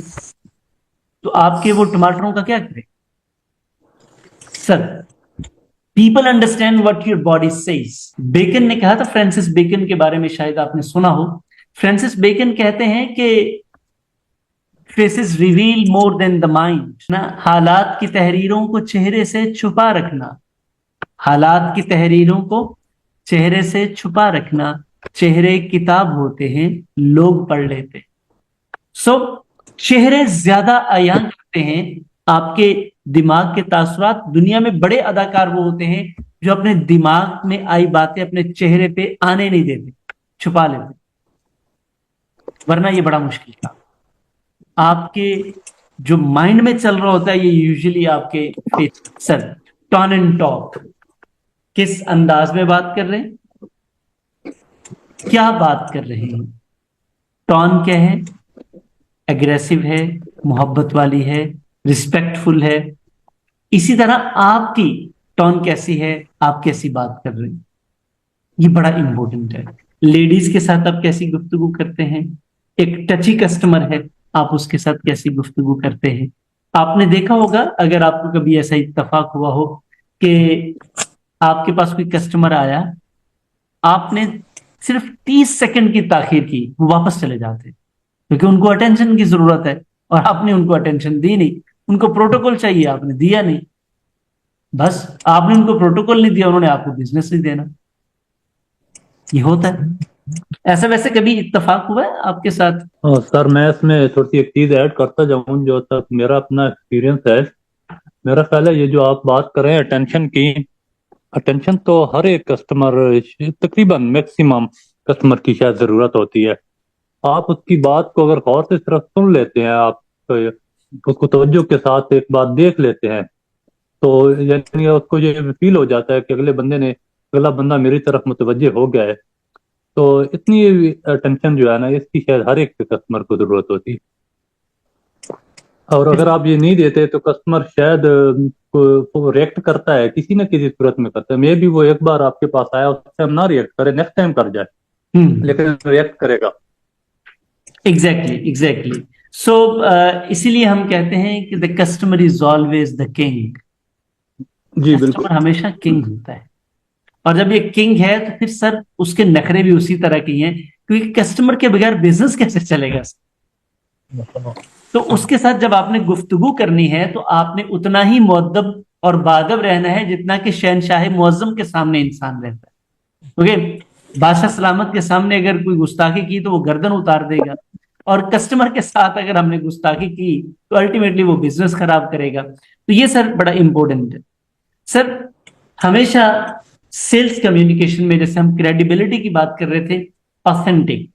S1: तो आपके वो टमाटरों का क्या करें। Sir people understand what your body says. Bacon ने कहा था, फ्रांसिस बेकन के बारे में शायद आपने सुना हो। फ्रांसिस बेकन कहते हैं कि faces reveal more than the mind ना। हालात की तहरीरों को चेहरे से छुपा रखना, हालात की तहरीरों को चेहरे से छुपा रखना। चेहरे किताब होते हैं, लोग पढ़ लेते। सो चेहरे ज्यादा अयान करते हैं आपके दिमाग के तासुरात। दुनिया में बड़े अदाकार वो होते हैं जो अपने दिमाग में आई बातें अपने चेहरे पे आने नहीं देते, छुपा लेते, वरना ये बड़ा मुश्किल था। आपके जो माइंड में चल रहा होता है ये यूजुअली आपके face. Sir tone and talk, किस अंदाज में बात कर रहे हैं, क्या बात कर रहे हैं, टोन क्या है, एग्रेसिव है, मोहब्बत वाली है, रिस्पेक्टफुल है। इसी तरह आपकी टोन कैसी है, आप कैसी बात कर रहे हैं, ये बड़ा इंपॉर्टेंट है। लेडीज के साथ आप कैसी गुफ्तगू करते हैं, एक टची कस्टमर है आप उसके साथ कैसी गुफ्तगू करते हैं। आपने देखा होगा, अगर आपको कभी ऐसा इत्तेफाक हुआ हो कि आपके पास कोई कस्टमर आया, आपने सिर्फ 30 सेकंड की ताखीर की, वो वापस चले जाते क्योंकि उनको अटेंशन की जरूरत है और आपने उनको अटेंशन दी नहीं। उनको प्रोटोकॉल चाहिए, आपने दिया नहीं। बस आपने उनको प्रोटोकॉल नहीं दिया, उन्होंने आपको बिजनेस नहीं देना। ये होता है। ऐसा वैसे कभी इत्तेफाक हुआ है आपके साथ?
S2: सर मैं इसमें थोड़ी सी एक चीज ऐड करता जाऊं जो तक मेरा अपना एक्सपीरियंस है। मेरा ख्याल है ये जो आप बात कर रहे हैं अटेंशन की, अटेंशन तो हर एक कस्टमर, तकरीबन मैक्सिमम कस्टमर की शायद जरूरत होती है। आप उसकी बात को अगर गौर से सिर्फ सुन लेते हैं, आप उसको तवज्जो के साथ एक बात देख लेते हैं, तो यानी उसको ये फील हो जाता है कि अगला बंदा मेरी तरफ मुतवज्जे हो गया है। तो इतनी अटेंशन जो है ना, इसकी शायद हर एक कस्टमर को जरूरत होती है। और अगर आप ये नहीं देते तो कस्टमर शायद को रिएक्ट करता है, किसी न किसी सूरत में करता है। मे भी वो एक बार आपके पास आया, उस टाइम ना रिएक्ट करे, नेक्स्ट टाइम कर जाए, लेकिन रिएक्ट करेगा।
S1: एग्जैक्टली। सो इसीलिए हम कहते हैं कि the customer is always the king.
S2: जी बिल्कुल।
S1: कस्टमर हमेशा किंग होता है, और जब ये किंग है तो फिर सर उसके नखरे भी उसी तरह की हैं, क्योंकि कस्टमर के बगैर बिजनेस कैसे चलेगा सर? तो उसके साथ जब आपने गुफ्तगू करनी है तो आपने उतना ही मुअद्दब और बादब रहना है जितना कि शहनशाह मुअज्जम के सामने इंसान रहता है। ओके, बादशाह सलामत के सामने अगर कोई गुस्ताखी की तो वो गर्दन उतार देगा, और कस्टमर के साथ अगर हमने गुस्ताखी की तो अल्टीमेटली वो बिजनेस खराब करेगा। तो ये सर बड़ा इंपॉर्टेंट है सर। हमेशा सेल्स कम्युनिकेशन में, जैसे हम क्रेडिबिलिटी की बात कर रहे थे, ऑथेंटिक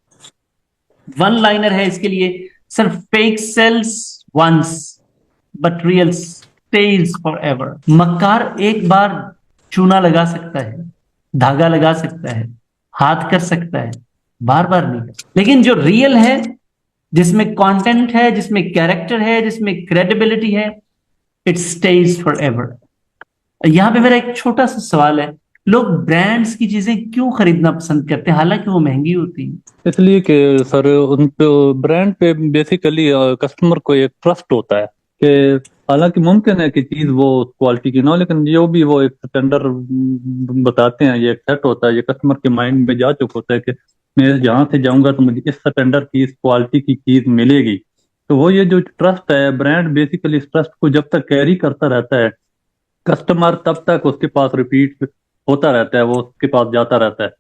S1: वन लाइनर है इसके लिए sir, fake sells once but real stays for ever. मक्कार एक बार चूना लगा सकता है, धागा लगा सकता है, हाथ कर सकता है, बार बार नहीं कर सकता। लेकिन जो रियल है, जिसमें कंटेंट है, जिसमें कैरेक्टर है, जिसमें क्रेडिबिलिटी है, इट स्टेज फॉर एवर। यहां पे मेरा एक छोटा सा सवाल है, लोग ब्रांड्स की चीजें क्यों खरीदना पसंद करते हैं हालांकि वो महंगी होती हैं?
S2: इसलिए कि सर उन पे ब्रांड पे बेसिकली कस्टमर को एक ट्रस्ट होता है कि हालांकि मुमकिन है कि चीज वो क्वालिटी की ना हो, लेकिन जो भी वो एक स्टैंडर्ड बताते हैं, ये एक सेट होता है, ये कस्टमर के माइंड में जा चुका होता है कि मैं जहाँ से जाऊंगा तो मुझे इस स्टैंडर्ड की, इस क्वालिटी की चीज मिलेगी। तो वो ये जो ट्रस्ट है, ब्रांड बेसिकली इस ट्रस्ट को जब तक कैरी करता रहता है कस्टमर, तब तक उसके पास रिपीट होता रहता है, वो उसके पास जाता रहता है।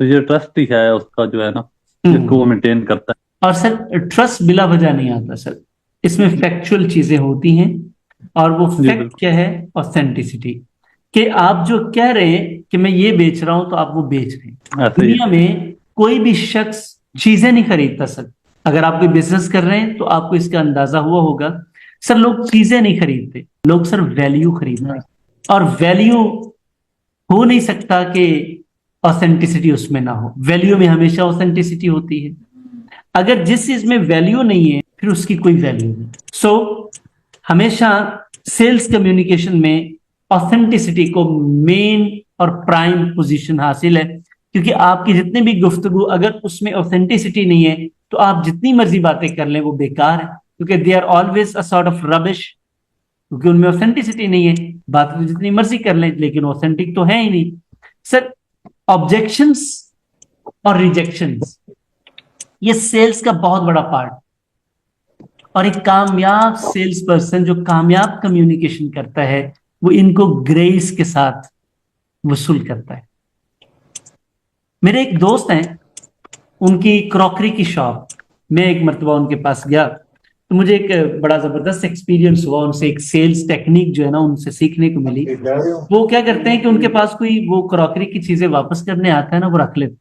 S2: तो ये ट्रस्ट ही है उसका जो है ना, जिसको वो मेंटेन करता है।
S1: और सर ट्रस्ट बिला वजह नहीं आता सर, इसमें फैक्चुअल चीजें होती हैं, और वो
S2: जी
S1: फैक्ट
S2: बिल्कुल।
S1: क्या है? ऑथेंटिसिटी। कि आप जो कह रहे हैं कि मैं ये बेच रहा हूं तो आप वो बेच रहे हैं।
S2: ऐसे ही
S1: दुनिया में कोई भी शख्स चीजें नहीं खरीदता सर। अगर आप कोई बिजनेस कर रहे हैं तो आपको इसका अंदाजा हुआ होगा सर, लोग चीजें नहीं खरीदते, लोग सर वैल्यू खरीदते हैं। और वैल्यू हो नहीं सकता कि ऑथेंटिसिटी उसमें ना हो, वैल्यू में हमेशा ऑथेंटिसिटी होती है। अगर जिस चीज में वैल्यू नहीं है फिर उसकी कोई वैल्यू नहीं। सो हमेशा सेल्स कम्युनिकेशन में ऑथेंटिसिटी को मेन और प्राइम पोजीशन हासिल है, क्योंकि आपकी जितनी भी गुफ्तगू अगर उसमें ऑथेंटिसिटी नहीं है तो आप जितनी मर्जी बातें कर लें वो बेकार है, क्योंकि they are always a sort of rubbish, क्योंकि उनमें ऑथेंटिसिटी नहीं है। बात तो जितनी मर्जी कर लें लेकिन ऑथेंटिक तो है ही नहीं सर। ऑब्जेक्शंस और रिजेक्शंस ये सेल्स का बहुत बड़ा पार्ट, और एक कामयाब सेल्स पर्सन जो कामयाब कम्युनिकेशन करता है वो इनको ग्रेस के साथ वसूल करता है। मेरे एक दोस्त हैं, उनकी क्रॉकरी की शॉप, मैं एक मर्तबा उनके पास गया तो मुझे एक बड़ा जबरदस्त एक्सपीरियंस हुआ उनसे, एक सेल्स टेक्निक जो है ना उनसे सीखने को मिली। वो क्या करते हैं कि उनके पास कोई वो क्रॉकरी की चीजें वापस करने आता है ना, वो रख लेते,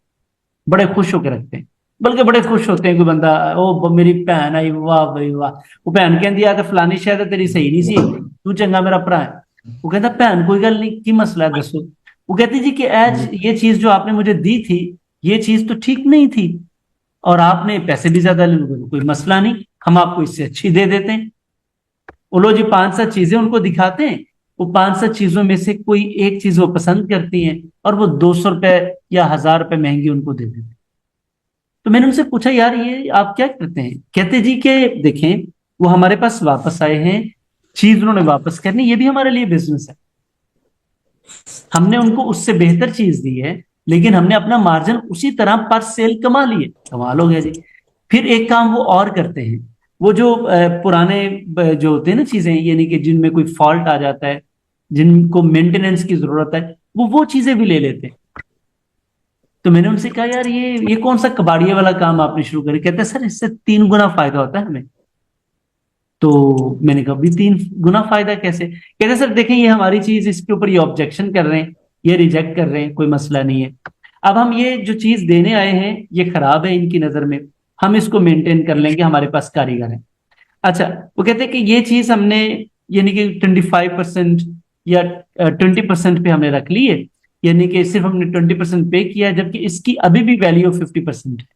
S1: बड़े खुश होकर रखते हैं। बल्कि बड़े खुश होते हैं, कोई बंदा ओ मेरी भैन आई, वाह भाई वाह, वो भैन कहती आ फलानी शायद तेरी सही नहीं सी, तू चंगा मेरा भरा है। वो कहता भैन कोई गल नहीं, की मसला है दसो। वो कहती जी कि आज ये चीज जो आपने मुझे दी थी ये चीज तो ठीक नहीं थी, और आपने पैसे भी ज्यादा ले लिए, कोई मसला नहीं, हम आपको इससे अच्छी दे देते हैं। वो लो जी 5-7 चीजें उनको दिखाते हैं, वो 5-7 चीजों में से कोई एक चीज वो पसंद करती हैं और वो 200 रुपए या 1000 रुपए महंगी उनको दे देते हैं। तो मैंने उनसे पूछा यार ये आप क्या करते हैं? कहते जी कि देखें वो हमारे पास वापस आए हैं, चीज उन्होंने वापस करनी, ये भी हमारे लिए बिजनेस है। हमने उनको उससे बेहतर चीज दी है लेकिन हमने अपना मार्जिन उसी तरह पर सेल कमा लिए, कमाल हो गया जी। फिर एक काम वो और करते हैं, वो जो पुराने जो होते हैं ना चीजें, यानी कि जिनमें कोई फॉल्ट आ जाता है, जिनको मेंटेनेंस की जरूरत है, वो चीजें भी ले लेते हैं। तो मैंने उनसे कहा यार ये कौन सा कबाड़िए वाला काम आपने शुरू करी? कहते हैं सर इससे 3 गुना फायदा होता है हमें। तो मैंने कहा भी 3 गुना फायदा कैसे? कहते सर देखें ये हमारी चीज, इसके ऊपर ये ऑब्जेक्शन कर रहे हैं, ये रिजेक्ट कर रहे हैं, कोई मसला नहीं है। अब हम ये जो चीज देने आए हैं ये खराब है इनकी नजर में, हम इसको मेंटेन कर लेंगे, हमारे पास कारीगर है। अच्छा, वो कहते हैं कि ये चीज हमने यानी कि 25% या 20% पे हमने रख ली है, यानी कि सिर्फ हमने 20% पे किया है, जबकि इसकी अभी भी वैल्यू 50% है।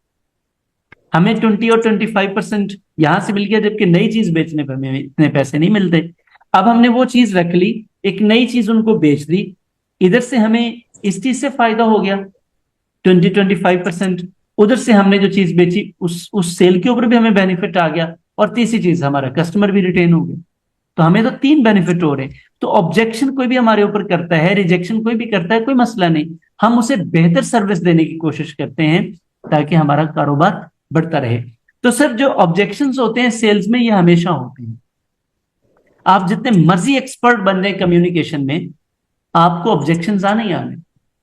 S1: हमें 20 और 25% यहां से मिल गया, जबकि नई चीज बेचने पर हमें इतने पैसे नहीं मिलते। अब हमने वो चीज रख ली, एक नई चीज उनको बेच दी, इधर से हमें इस चीज से फायदा हो गया 20-25%, उधर से हमने जो चीज बेची उस सेल के ऊपर भी हमें बेनिफिट आ गया, और तीसरी चीज हमारा कस्टमर भी रिटेन हो गया। तो हमें तो 3 बेनिफिट हो रहे हैं। तो ऑब्जेक्शन कोई भी हमारे ऊपर करता है, रिजेक्शन कोई भी करता है, कोई मसला नहीं, हम उसे बेहतर सर्विस देने की कोशिश करते हैं ताकि हमारा कारोबार बढ़ता रहे। तो सर जो ऑब्जेक्शंस होते हैं सेल्स में, ये हमेशा होते हैं। आप जितने मर्जी एक्सपर्ट बन जाए कम्युनिकेशन में, आपको ऑब्जेक्शंस आने ही आने,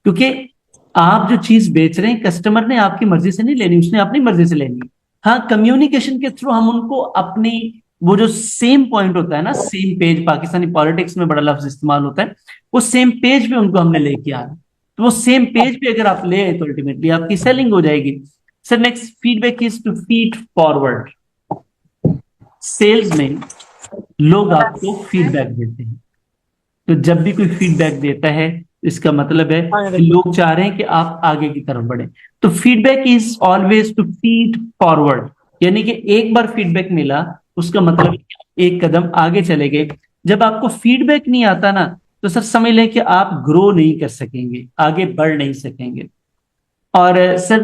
S1: क्योंकि आप जो चीज बेच रहे हैं कस्टमर ने आपकी मर्जी से नहीं लेनी, उसने अपनी मर्जी से लेनी है। हाँ, कम्युनिकेशन के थ्रू हम उनको अपनी वो जो सेम पॉइंट होता है ना, सेम पेज, पाकिस्तानी पॉलिटिक्स में बड़ा लफ्ज इस्तेमाल होता है, वो सेम पेज पे उनको हमने लेके आना। तो वो सेम पेज पे अगर आप ले आए तो अल्टीमेटली आपकी सेलिंग हो जाएगी। Sir next feedback is to feed forward. Sales में लोग आपको फीडबैक देते हैं, तो जब भी कोई फीडबैक देता है इसका मतलब है कि लोग चाह रहे हैं कि आप आगे की तरफ बढ़े। तो feedback is always to feed forward, यानी कि एक बार फीडबैक मिला उसका मतलब एक कदम आगे चले गए। जब आपको फीडबैक नहीं आता ना, तो सर समझ लें कि आप ग्रो नहीं कर सकेंगे, आगे बढ़ नहीं सकेंगे। और सर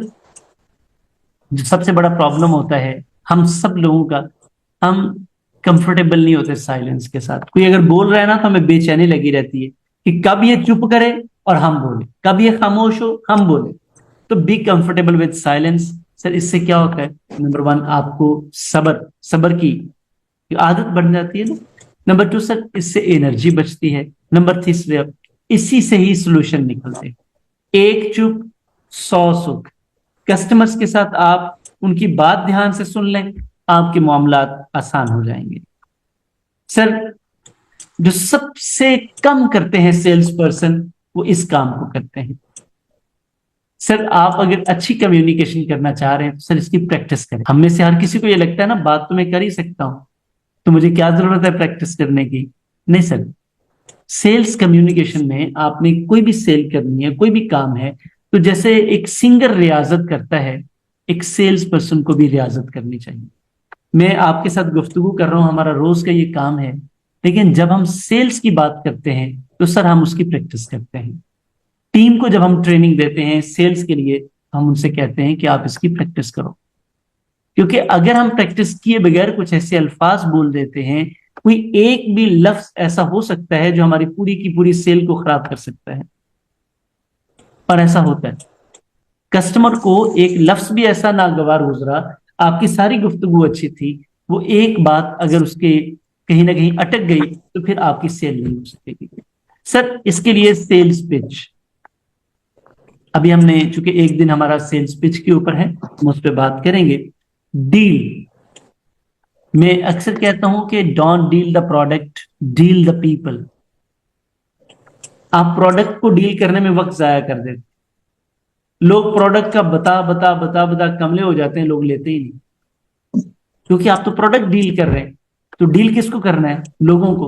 S1: जो सबसे बड़ा प्रॉब्लम होता है हम सब लोगों का, हम कंफर्टेबल नहीं होते साइलेंस के साथ। कोई अगर बोल रहा है ना तो हमें बेचैनी लगी रहती है कि कब ये चुप करे और हम बोले, कब ये खामोश हो हम बोले। तो be comfortable with silence. Sir इससे क्या होता है, नंबर 1 आपको सबर की आदत बन जाती है ना। नंबर 2 सर इससे एनर्जी बचती है। नंबर 3 इसी से ही सोल्यूशन निकलते हैं। एक चुप 100 सुख। कस्टमर्स के साथ आप उनकी बात ध्यान से सुन लें, आपके मामलात आसान हो जाएंगे। सर जो सबसे कम करते हैं सेल्स पर्सन, वो इस काम को करते हैं। सर आप अगर अच्छी कम्युनिकेशन करना चाह रहे हैं तो सर इसकी प्रैक्टिस करें। हम में से हर किसी को ये लगता है ना, बात तो मैं कर ही सकता हूं, तो मुझे क्या जरूरत है प्रैक्टिस करने की। नहीं सर, सेल्स कम्युनिकेशन में आपने कोई भी सेल करनी है, कोई भी काम है, तो जैसे एक सिंगर रियाजत करता है, एक सेल्स पर्सन को भी रियाजत करनी चाहिए। मैं आपके साथ गुफ्तगू कर रहा हूं, हमारा रोज का ये काम है, लेकिन जब हम सेल्स की बात करते हैं तो सर हम उसकी प्रैक्टिस करते हैं। टीम को जब हम ट्रेनिंग देते हैं सेल्स के लिए, हम उनसे कहते हैं कि आप इसकी प्रैक्टिस करो, क्योंकि अगर हम प्रैक्टिस किए बगैर कुछ ऐसे अल्फाज बोल देते हैं, कोई एक भी लफ्ज ऐसा हो सकता है जो हमारी पूरी की पूरी सेल को खराब कर सकता है। और ऐसा होता है, कस्टमर को एक लफ्ज भी ऐसा नागवार गुजरा, आपकी सारी गुफ्तगू अच्छी थी, वो एक बात अगर उसके कहीं ना कहीं अटक गई तो फिर आपकी सेल नहीं हो सकेगी। सर इसके लिए सेल्स पिच, अभी हमने चूंकि एक दिन हमारा सेल्स पिच के ऊपर है, हम उस पर बात करेंगे। डील, मैं अक्सर कहता हूं कि don't deal the product, deal the people. आप प्रोडक्ट को डील करने में वक्त जाया कर देते, लोग प्रोडक्ट का बता बता बता बता कमले हो जाते हैं, लोग लेते ही नहीं, क्योंकि आप तो प्रोडक्ट डील कर रहे हैं। तो डील किसको करना है, लोगों को,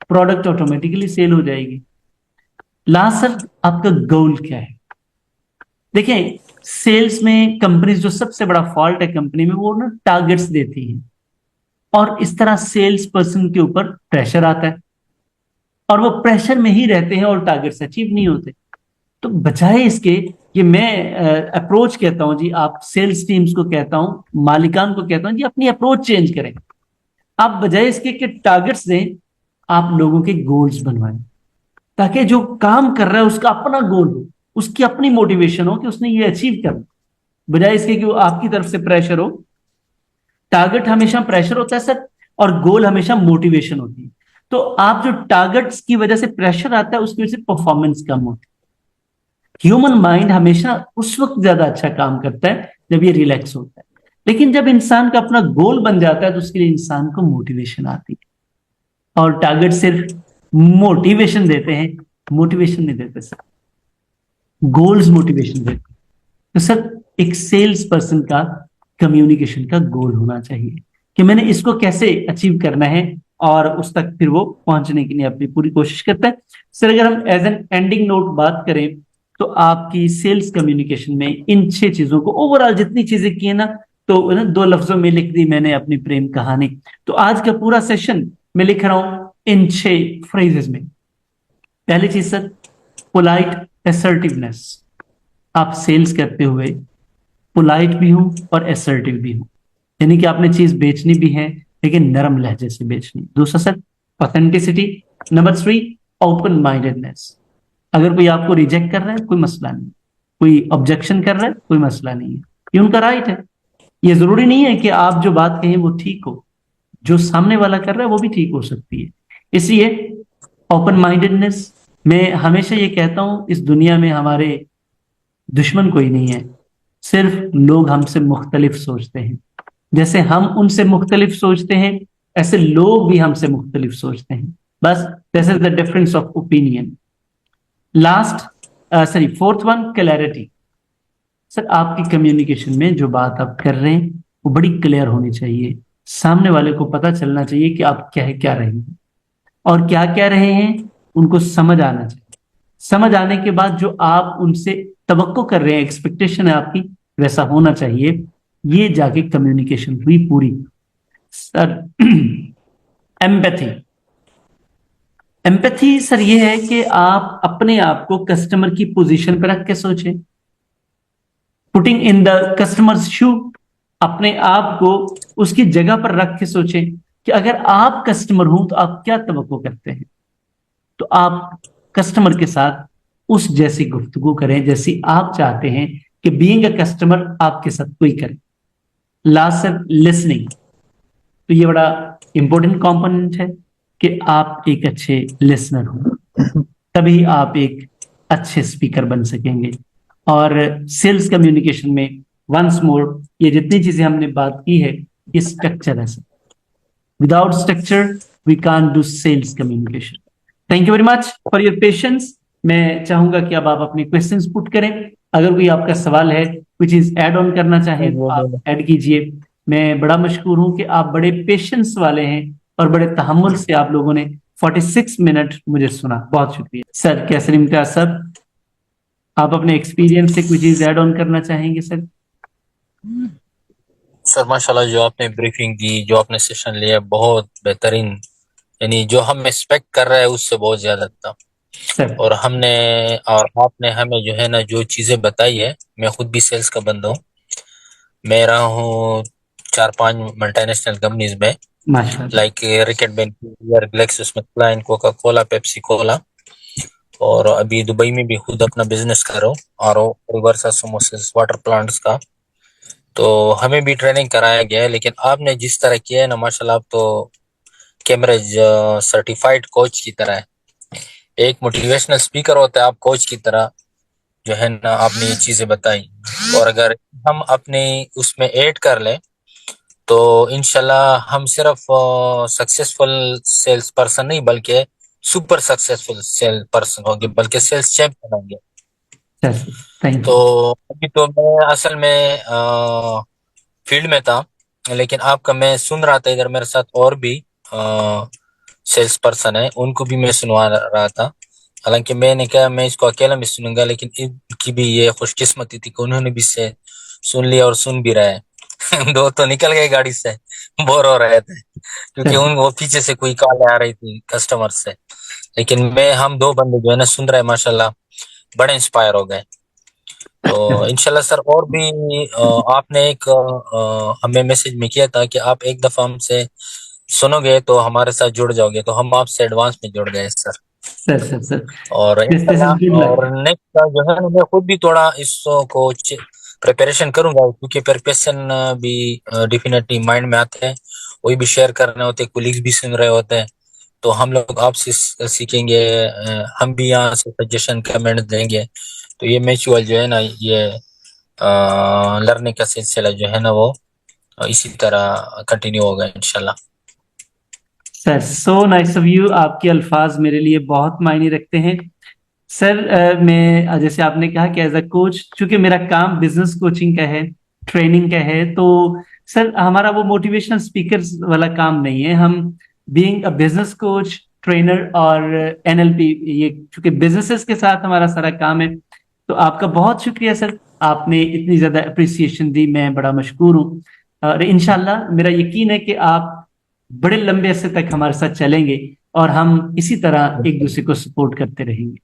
S1: प्रोडक्ट ऑटोमेटिकली सेल हो जाएगी। लास्ट सर आपका गोल क्या है। देखिए सेल्स में कंपनीज जो सबसे बड़ा फॉल्ट है कंपनी में, वो ना टारगेट्स देती है, और इस तरह सेल्स पर्सन के ऊपर प्रेशर आता है, और वो प्रेशर में ही रहते हैं और टारगेट्स अचीव नहीं होते। तो बजाय इसके, ये मैं अप्रोच कहता हूं जी, आप सेल्स टीम्स को कहता हूं, मालिकान को कहता हूं जी, अपनी अप्रोच चेंज करें। आप बजाय इसके कि टारगेट्स दें, आप लोगों के गोल्स बनवाएं, ताकि जो काम कर रहा है उसका अपना गोल हो, उसकी अपनी मोटिवेशन हो कि उसने ये अचीव करना, बजाय इसके कि वो आपकी तरफ से प्रेशर हो। टारगेट हमेशा प्रेशर होता है सर, और गोल हमेशा मोटिवेशन होती है। तो आप जो टारगेट्स की वजह से प्रेशर आता है, उसकी वजह से परफॉर्मेंस कम होती है। ह्यूमन माइंड हमेशा उस वक्त ज्यादा अच्छा काम करता है जब ये रिलैक्स होता है, लेकिन जब इंसान का अपना गोल बन जाता है तो उसके लिए इंसान को मोटिवेशन आती है। और टारगेट सिर्फ मोटिवेशन देते हैं, मोटिवेशन नहीं देते सर, गोल्स मोटिवेशन देते हैं। तो सर एक सेल्स पर्सन का कम्युनिकेशन का गोल होना चाहिए कि मैंने इसको कैसे अचीव करना है, और उस तक फिर वो पहुंचने के लिए अपनी पूरी कोशिश करता है। सर अगर हम एज एन एंडिंग नोट बात करें, तो आपकी सेल्स कम्युनिकेशन में इन 6 चीजों को, ओवरऑल जितनी चीजें की है ना, तो ना 2 लफ्जों में लिख दी मैंने अपनी प्रेम कहानी। तो आज का पूरा सेशन मैं लिख रहा हूं इन 6 फ्रेजेस में। पहली चीज सर, पोलाइट असर्टिवनेस। आप सेल्स करते हुए पोलाइट भी हूं और असर्टिव भी हूं, यानी कि आपने चीज बेचनी भी है लेकिन नरम लहजे से बेचनी। दूसरा sir authenticity. Number 3 open mindedness. अगर कोई आपको रिजेक्ट कर रहा है कोई मसला नहीं, कोई ऑब्जेक्शन कर रहा है कोई मसला नहीं है, ये उनका राइट है। ये जरूरी नहीं है कि आप जो बात कहें वो ठीक हो, जो सामने वाला कर रहा है वो भी ठीक हो सकती है। इसलिए ओपन माइंडेडनेस। मैं हमेशा ये कहता हूं इस दुनिया में हमारे दुश्मन कोई नहीं है, सिर्फ लोग हमसे मुख्तलिफ सोचते हैं। जैसे हम उनसे मुख्तलिफ सोचते हैं ऐसे लोग भी हमसे मुख्तलिफ सोचते हैं। बस this is the difference of opinion. Last sorry fourth one clarity. Sir आपकी कम्युनिकेशन में जो बात आप कर रहे हैं वो बड़ी क्लियर होनी चाहिए, सामने वाले को पता चलना चाहिए कि आप क्या रहे हैं और क्या कह रहे हैं, उनको समझ आना चाहिए। समझ आने के बाद जो आप उनसे तवक्को कर रहे हैं, एक्सपेक्टेशन है आपकी, वैसा होना चाहिए। ये जाके कम्युनिकेशन हुई पूरी। Sir empathy. एम्पैथी सर ये है कि आप अपने आप को कस्टमर की पोजीशन पर रख के सोचें, पुटिंग इन द कस्टमर्स शू। अपने आप को उसकी जगह पर रख के सोचें कि अगर आप कस्टमर हो तो आप क्या तवक्को करते हैं, तो आप कस्टमर के साथ उस जैसी गुफ्तगू करें जैसी आप चाहते हैं कि बीइंग अ कस्टमर आपके साथ कोई करे। Last sir listening. तो ये बड़ा इंपॉर्टेंट कंपोनेंट है कि आप एक अच्छे लिसनर हो, तभी आप एक अच्छे स्पीकर बन सकेंगे। और सेल्स कम्युनिकेशन में वंस मोर ये जितनी चीजें हमने बात की है ये स्ट्रक्चर है sir. Without structure we can't do sales communication. Thank you very much for your patience. मैं चाहूंगा कि अब आप अपने क्वेश्चंस पुट करें। अगर कोई आपका सवाल है कोई चीज ऐड ऑन करना चाहें तो आप ऐड कीजिए। मैं बड़ा मशहूर हूं कि आप बड़े पेशेंस वाले हैं और बड़े तहम्मुल से आप लोगों ने 46 मिनट मुझे सुना, बहुत शुक्रिया सर। कैसर इम्तियाज सर, आप अपने एक्सपीरियंस से कोई चीज ऐड ऑन करना चाहेंगे सर?
S3: सर माशाल्लाह जो आपने ब्रीफिंग दी, जो आपने सेशन लिया, बहुत बेहतरीन, यानी जो हम एक्सपेक्ट कर रहे हैं उससे बहुत ज्यादा था।
S1: सर
S3: और आपने हमें जो है ना जो चीजें बताई है, मैं खुद भी सेल्स का बंदा हूँ। मैं रहा हूँ 4-5 मल्टीनेशनल कंपनीज में,
S1: माशाल्लाह।
S3: Like Reckitt Benckiser, GlaxoSmithKline, Coca Cola, Pepsi Cola, और अभी दुबई में भी खुद अपना बिजनेस कर रहा हूँ और रिवर्स ऑस्मोसिस वाटर प्लांट्स का। तो हमें भी ट्रेनिंग कराया गया है, लेकिन आपने जिस तरह किया है ना माशाल्लाह, आप तो कैम्ब्रिज सर्टिफाइड कोच की तरह है। एक मोटिवेशनल स्पीकर होता है, आप कोच की तरह जो है ना आपने ये चीजें बताई। और अगर हम अपने उसमें ऐड कर लें तो इंशाल्लाह हम सिर्फ सक्सेसफुल सेल्स पर्सन नहीं बल्कि सुपर सक्सेसफुल सेल पर्सन होंगे, बल्कि सेल्स चैंपियन होंगे।
S1: सर थैंक
S3: तो
S1: यू।
S3: अभी तो मैं असल में फील्ड में था, लेकिन आपका मैं सुन रहा था, इधर मेरे साथ और भी सेल्स पर्सन है, उनको भी मैं सुनवा रहा था। हालांकि मैंने कहा मैं इसको अकेला में सुनूंगा, लेकिन इनकी भी ये खुशकिस्मती थी कि उन्होंने भी से सुन लिया और सुन भी रहा है। दो तो निकल गए गाड़ी से, बोर हो रहे थे क्योंकि
S1: सर
S3: वो पीछे से कोई कॉल आ रही थी कस्टमर से। लेकिन हम दो बंदे जो है ना सुन रहे, माशाल्लाह बड़े इंस्पायर हो गए। तो इंशाल्लाह सर और भी आपने एक हमें मैसेज में किया था कि आप एक दफा हमसे सुनोगे तो हमारे साथ जुड़ जाओगे, तो हम आपसे एडवांस में जुड़ गए सर।
S1: सर सर सर
S3: और
S1: दिस इज गुड
S3: इंशाल्लाह और
S1: लक।
S3: नेक्स्ट का जो है ना मैं खुद भी थोड़ा इसको प्रिपरेशन करूंगा, क्योंकि प्रिपरेशन भी डेफिनेटली माइंड में आते हैं, वही भी शेयर करने होते हैं, कोलिग्स भी सुन रहे होते हैं, तो हम लोग आपसे सीखेंगे, हम भी यहाँ से सजेशन कमेंट देंगे। तो ये म्यूचुअल जो है ना ये लर्निंग का सिलसिला जो है ना वो इसी तरह कंटिन्यू होगा इंशाल्लाह।
S1: Sir so nice of you, आपके अल्फाज मेरे लिए बहुत मायने रखते हैं। सर मैं जैसे आपने कहा कि एज अ कोच, चूंकि मेरा काम बिजनेस कोचिंग का है, ट्रेनिंग का है, तो सर हमारा वो मोटिवेशनल स्पीकर्स वाला काम नहीं है। हम being a business coach, trainer और एनएलपी, ये चूंकि बिजनेसेस के साथ हमारा सारा काम है। तो आपका बहुत शुक्रिया सर, आपने इतनी ज्यादा अप्रिसिएशन दी, मैं बड़ा मशकूर हूँ। और इंशाल्लाह मेरा यकीन है कि आप बड़े लंबे अरसे तक हमारे साथ चलेंगे और हम इसी तरह एक दूसरे को सपोर्ट करते रहेंगे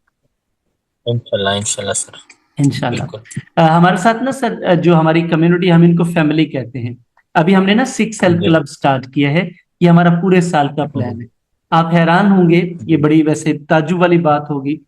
S3: इंशाल्लाह इंशाल्लाह सर,
S1: इंशाल्लाह।
S3: बिल्कुल।
S1: हमारे साथ ना सर जो हमारी कम्युनिटी, हम इनको फैमिली कहते हैं, अभी हमने ना 6 हेल्थ
S3: जी
S1: क्लब स्टार्ट किया है, ये हमारा पूरे साल का प्लान है। आप हैरान होंगे, ये बड़ी वैसे ताज्जुब वाली बात होगी,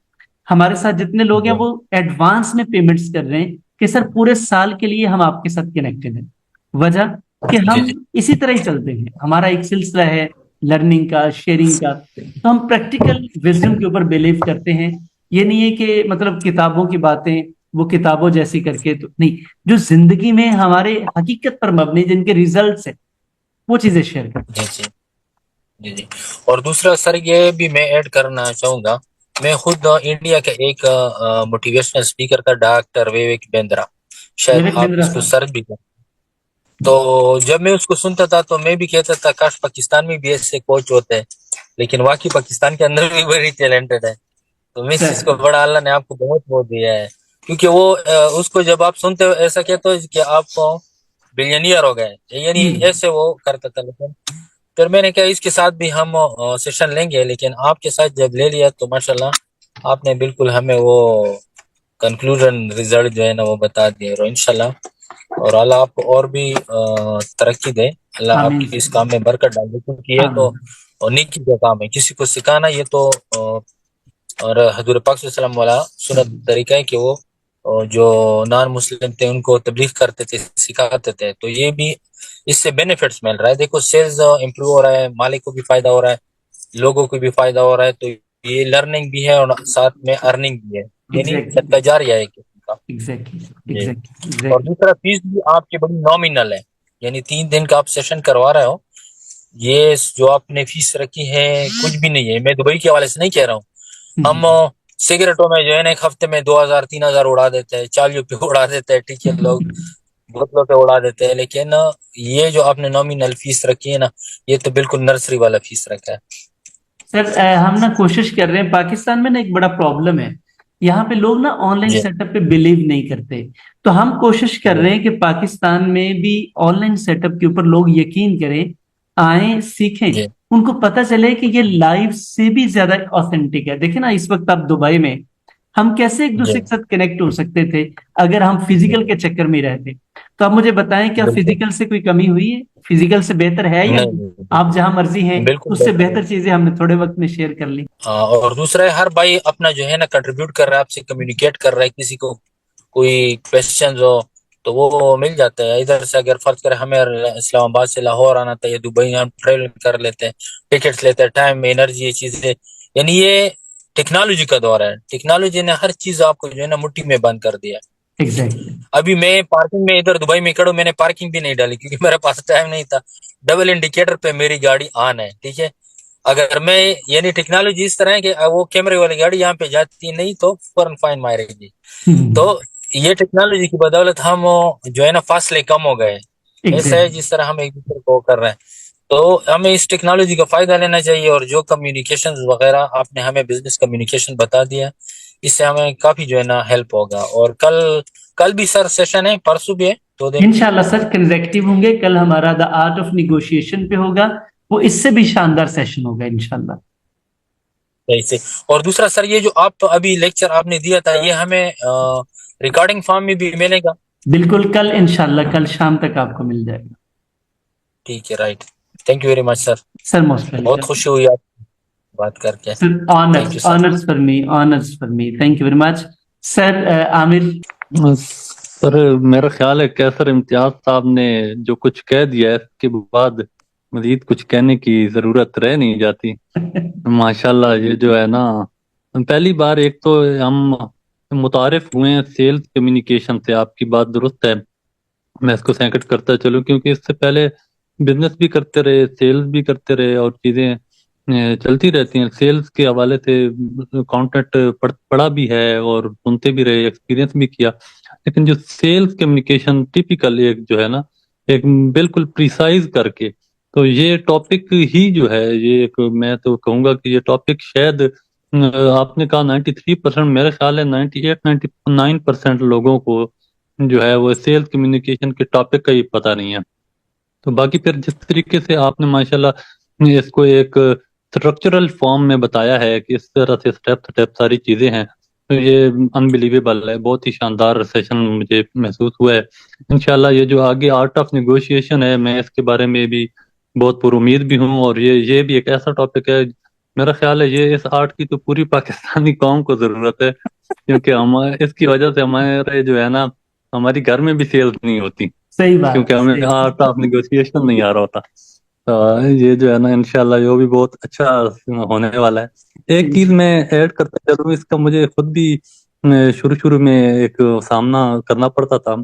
S1: हमारे साथ जितने लोग हैं
S3: जी
S1: वो एडवांस में पेमेंट्स कर रहे हैं कि सर पूरे साल के लिए हम आपके साथ कनेक्टेड हैं। वजह कि
S3: जी
S1: हम
S3: जी
S1: इसी तरह ही चलते हैं, हमारा एक सिलसिला है लर्निंग का, शेयरिंग का। तो हम प्रैक्टिकल विजडम के ऊपर बिलीव करते हैं। ये नहीं है कि मतलब किताबों की बातें वो किताबों जैसी करके, तो नहीं, जो जिंदगी में हमारे हकीकत पर मबनी जिनके रिजल्ट्स है वो चीजें शेयर करते
S3: जी जी जी जी। और दूसरा सर ये भी मैं ऐड करना चाहूंगा, मैं खुद इंडिया के एक मोटिवेशनल स्पीकर था, डॉक्टर विवेक बिंद्रा,
S1: हैं।
S3: शायद
S1: विवेक
S3: आप
S1: बिंद्रा
S3: उसको
S1: साहब।
S3: सर्च भी करें। तो जब मैं उसको सुनता था तो मैं भी कहता था काश पाकिस्तान में भी ऐसे कोच होते हैं, लेकिन वाकई पाकिस्तान के अंदर भी बड़ी टैलेंटेड है। तो मैं इस चीज को
S1: सर।
S3: बड़ा, अल्लाह ने आपको बहुत वो दिया है, क्योंकि वो उसको जब आप सुनते हो ऐसा कहते हो कि आप बिलियनियर हो गए, यानी
S1: हम्म।
S3: ऐसे वो करता था। लेकिन फिर मैंने कहा इसके साथ भी हम सेशन लेंगे, लेकिन आपके साथ जब ले लिया तो माशाल्लाह आपने बिल्कुल हमें वो कंक्लूजन रिजल्ट जो है ना वो बता दिए, और इंशाल्लाह और अल्लाह आपको और भी तरक्की दे, अल्लाह
S1: आमीन
S3: आपकी इस
S1: सर।
S3: काम में बरकत डाले, क्योंकि ये तो
S1: आमीन।
S3: और नेकी का काम है, किसी को सिखाना ये तो और हजूर पाक सल्लल्लाहु अलैहि वसल्लम वाला सुन्नत तरीका है कि वो जो नॉन मुस्लिम थे उनको तबलीग करते थे, सिखाते थे। तो ये भी इससे बेनिफिट्स मिल रहा है, देखो सेल्स इंप्रूव हो रहा है, मालिक को भी फायदा हो रहा है, लोगों को भी फायदा हो रहा है। तो ये लर्निंग भी है और साथ में अर्निंग भी है, यानी
S1: एग्जैक्टली।
S3: सदका जारिया है किसी का।
S1: एग्जैक्टली।
S3: जी।
S1: एग्जैक्टली।
S3: और
S1: एग्जैक्टली।
S3: दूसरा फीस भी आपकी बड़ी नॉमिनल है, यानी 3 दिन का आप सेशन करवा रहे हो, ये जो आपने फीस रखी है कुछ भी नहीं है। मैं दुबई के हवाले से नहीं कह रहा हूँ, हम सिगरेटों में जो है ना एक हफ्ते में 2,000 3,000 उड़ा देते हैं, चालियों पे उड़ा देते हैं, ठीक है, लोग बोतलों पे उड़ा देते हैं, लेकिन ये जो आपने नॉमिनल फीस रखी है ना, ये तो बिल्कुल नर्सरी वाला फीस रखा है।
S1: सर, हम ना कोशिश कर रहे हैं, पाकिस्तान में ना एक बड़ा प्रॉब्लम है, यहाँ पे लोग ना ऑनलाइन
S3: जी
S1: सेटअप पे बिलीव नहीं करते। तो हम कोशिश कर
S3: जी
S1: रहे हैं कि पाकिस्तान में भी ऑनलाइन सेटअप के ऊपर लोग यकीन करें, आए, सीखें,
S3: जी
S1: उनको पता चले कि ये लाइव से भी ज्यादा ऑथेंटिक है। देखिए ना, इस वक्त आप दुबई में, हम कैसे एक
S3: जी
S1: दूसरे के साथ कनेक्ट हो सकते थे अगर हम फिजिकल के चक्कर में रहते। तो आप मुझे बताएं, क्या
S3: बिल्कुल।
S1: फिजिकल से कोई कमी हुई है? फिजिकल से बेहतर है या
S3: नहीं
S1: नहीं?
S3: नहीं
S1: आप जहां मर्जी हैं,
S3: बिल्कुल
S1: उससे
S3: बेहतर है।
S1: बेहतर चीजें हमने थोड़े वक्त में शेयर कर ली।
S3: और दूसरा है, हर भाई अपना जो है ना कंट्रीब्यूट कर रहा है, आपसे कम्युनिकेट कर रहा है, किसी को कोई क्वेश्चन हो तो वो मिल जाता है। इधर से अगर फर्ज करें हमें इस्लामाबाद से लाहौर आना था या दुबई, हम ट्रेवल कर लेते हैं, टिकट्स लेते हैं, टाइम एनर्जी ये चीजें, यानी ये टेक्नोलॉजी का दौर है, टेक्नोलॉजी ने हर चीज आपको जो है ना मुट्ठी में बंद कर दिया है।
S1: एग्जैक्टली।
S3: अभी मैं पार्किंग में इधर दुबई में खड़ा हूं, मैंने पार्किंग भी नहीं डाली क्योंकि मेरे पास टाइम नहीं था। डबल इंडिकेटर पे मेरी गाड़ी ऑन है, ठीक है। अगर मैं, यानी टेक्नोलॉजी इस तरह है कि वो कैमरे वाली गाड़ी यहाँ पे जाती नहीं तो फौरन फाइन मारेगी। तो ये टेक्नोलॉजी की बदौलत हम जो है ना फासले कम हो गए। ऐसा है
S1: एग्जैक्टली।
S3: जिस तरह हम एक दूसरे को कर रहे हैं, तो हमें इस टेक्नोलॉजी का फायदा लेना चाहिए। और जो कम्युनिकेशन वगैरह आपने हमें बिजनेस कम्युनिकेशन बता दिया, इससे हमें काफी जो है ना हेल्प होगा। और कल कल भी सर सेशन है, परसों भी है, 2 दिन।
S1: इंशाल्लाह सर कंसेक्टिव होंगे। कल हमारा द आर्ट ऑफ निगोशिएशन पे होगा, वो इससे भी शानदार सेशन होगा इंशाल्लाह।
S3: सही से। और दूसरा सर, ये जो आप अभी लेक्चर आपने दिया था, ये हमें रिकॉर्डिंग फॉर्म में भी मिलेगा?
S1: बिल्कुल, कल इंशाल्लाह, कल शाम तक आपको मिल जाएगा।
S3: ठीक है, right. Thank you very much sir,
S1: sir most
S3: बहुत
S1: वेलकम।
S3: खुशी हुई आप बात करके।
S1: Sir,
S3: thank
S1: honours
S3: you sir.
S1: Honours for me, honours for me, thank you very much. Sir, Aamir.
S2: Sir मेरा ख्याल है कैसर इम्तियाज साहब ने जो कुछ कह दिया है इसके बाद मजीद कुछ कहने की जरूरत रह नहीं जाती। माशाल्लाह, ये जो है ना, पहली बार एक तो हम मुतारिफ हुए हैं सेल्स कम्युनिकेशन से। आपकी बात दुरुस्त है, मैं इसको सेकंड करता चलूं, क्योंकि इससे पहले बिजनेस भी करते रहे, सेल्स भी करते रहे, और चीजें चलती रहती हैं। सेल्स के हवाले से कंटेंट पढ़ा भी है और सुनते भी रहे, एक्सपीरियंस भी किया। लेकिन जो सेल्स कम्युनिकेशन टिपिकल एक जो है ना, एक बिल्कुल प्रिसाइज करके, तो ये टॉपिक ही जो है, ये एक, मैं तो कहूंगा कि ये टॉपिक शायद आपने कहा 93%, मेरे ख्याल है 98-99% लोगों को जो है वो सेल्स कम्युनिकेशन के टॉपिक का ही पता नहीं है। तो बाकी फिर जिस तरीके से आपने माशाल्लाह इसको एक स्ट्रक्चरल फॉर्म में बताया है कि इस तरह से स्टेप स्टेप सारी चीजें हैं, तो ये अनबिलीवेबल है, बहुत ही शानदार सेशन मुझे महसूस हुआ है। इंशाल्लाह ये जो आगे आर्ट ऑफ नेगोशिएशन है, मैं इसके बारे में भी बहुत पुरुमीद भी हूँ, और ये भी एक ऐसा टॉपिक है, मेरा ख्याल है ये इस आर्ट की तो पूरी पाकिस्तानी कौम को जरूरत है, क्योंकि हम इसकी वजह से हमारे जो है ना, हमारी घर में भी सेल्स नहीं होती,
S1: सही बात
S2: क्योंकि
S1: है,
S2: हमें
S1: सही बात।
S2: आर्ट ऑफ नेगोशिएशन नहीं आ रहा होता। तो ये जो है ना, इंशाल्लाह ये भी बहुत अच्छा होने वाला है। एक चीज मैं ऐड करता चलूँ, इसका मुझे खुद भी शुरू शुरू में एक सामना करना पड़ता था।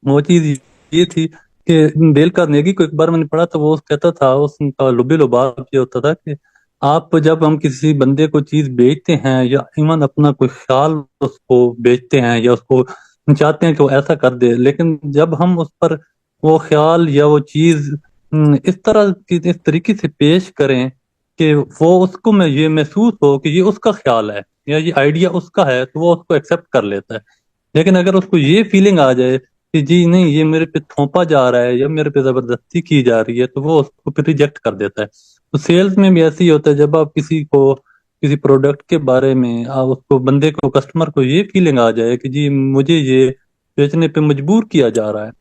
S2: वो चीज ये थी कि डेल कार्नेगी को एक बार मैंने पढ़ा, तो वो कहता था, उसका लुबे लुबाब ये होता था कि आप जब हम किसी बंदे को चीज बेचते हैं, या इवन अपना कोई ख्याल उसको बेचते हैं, या उसको चाहते हैं कि वो ऐसा कर दे, लेकिन जब हम उस पर वो ख्याल या वो चीज इस तरह की इस तरीके से पेश करें कि वो उसको में ये महसूस हो कि ये उसका ख्याल है या ये आइडिया उसका है, तो वो उसको एक्सेप्ट कर लेता है। लेकिन अगर उसको ये फीलिंग आ जाए कि जी नहीं, ये मेरे पे थोपा जा रहा है या मेरे पे जबरदस्ती की जा रही है, तो वो उसको फिर रिजेक्ट कर देता है। तो सेल्स में भी ऐसे ही होता है, जब आप किसी को किसी प्रोडक्ट के बारे में आप उसको बंदे को कस्टमर को ये फीलिंग आ जाए कि जी मुझे ये बेचने पे मजबूर किया जा रहा है,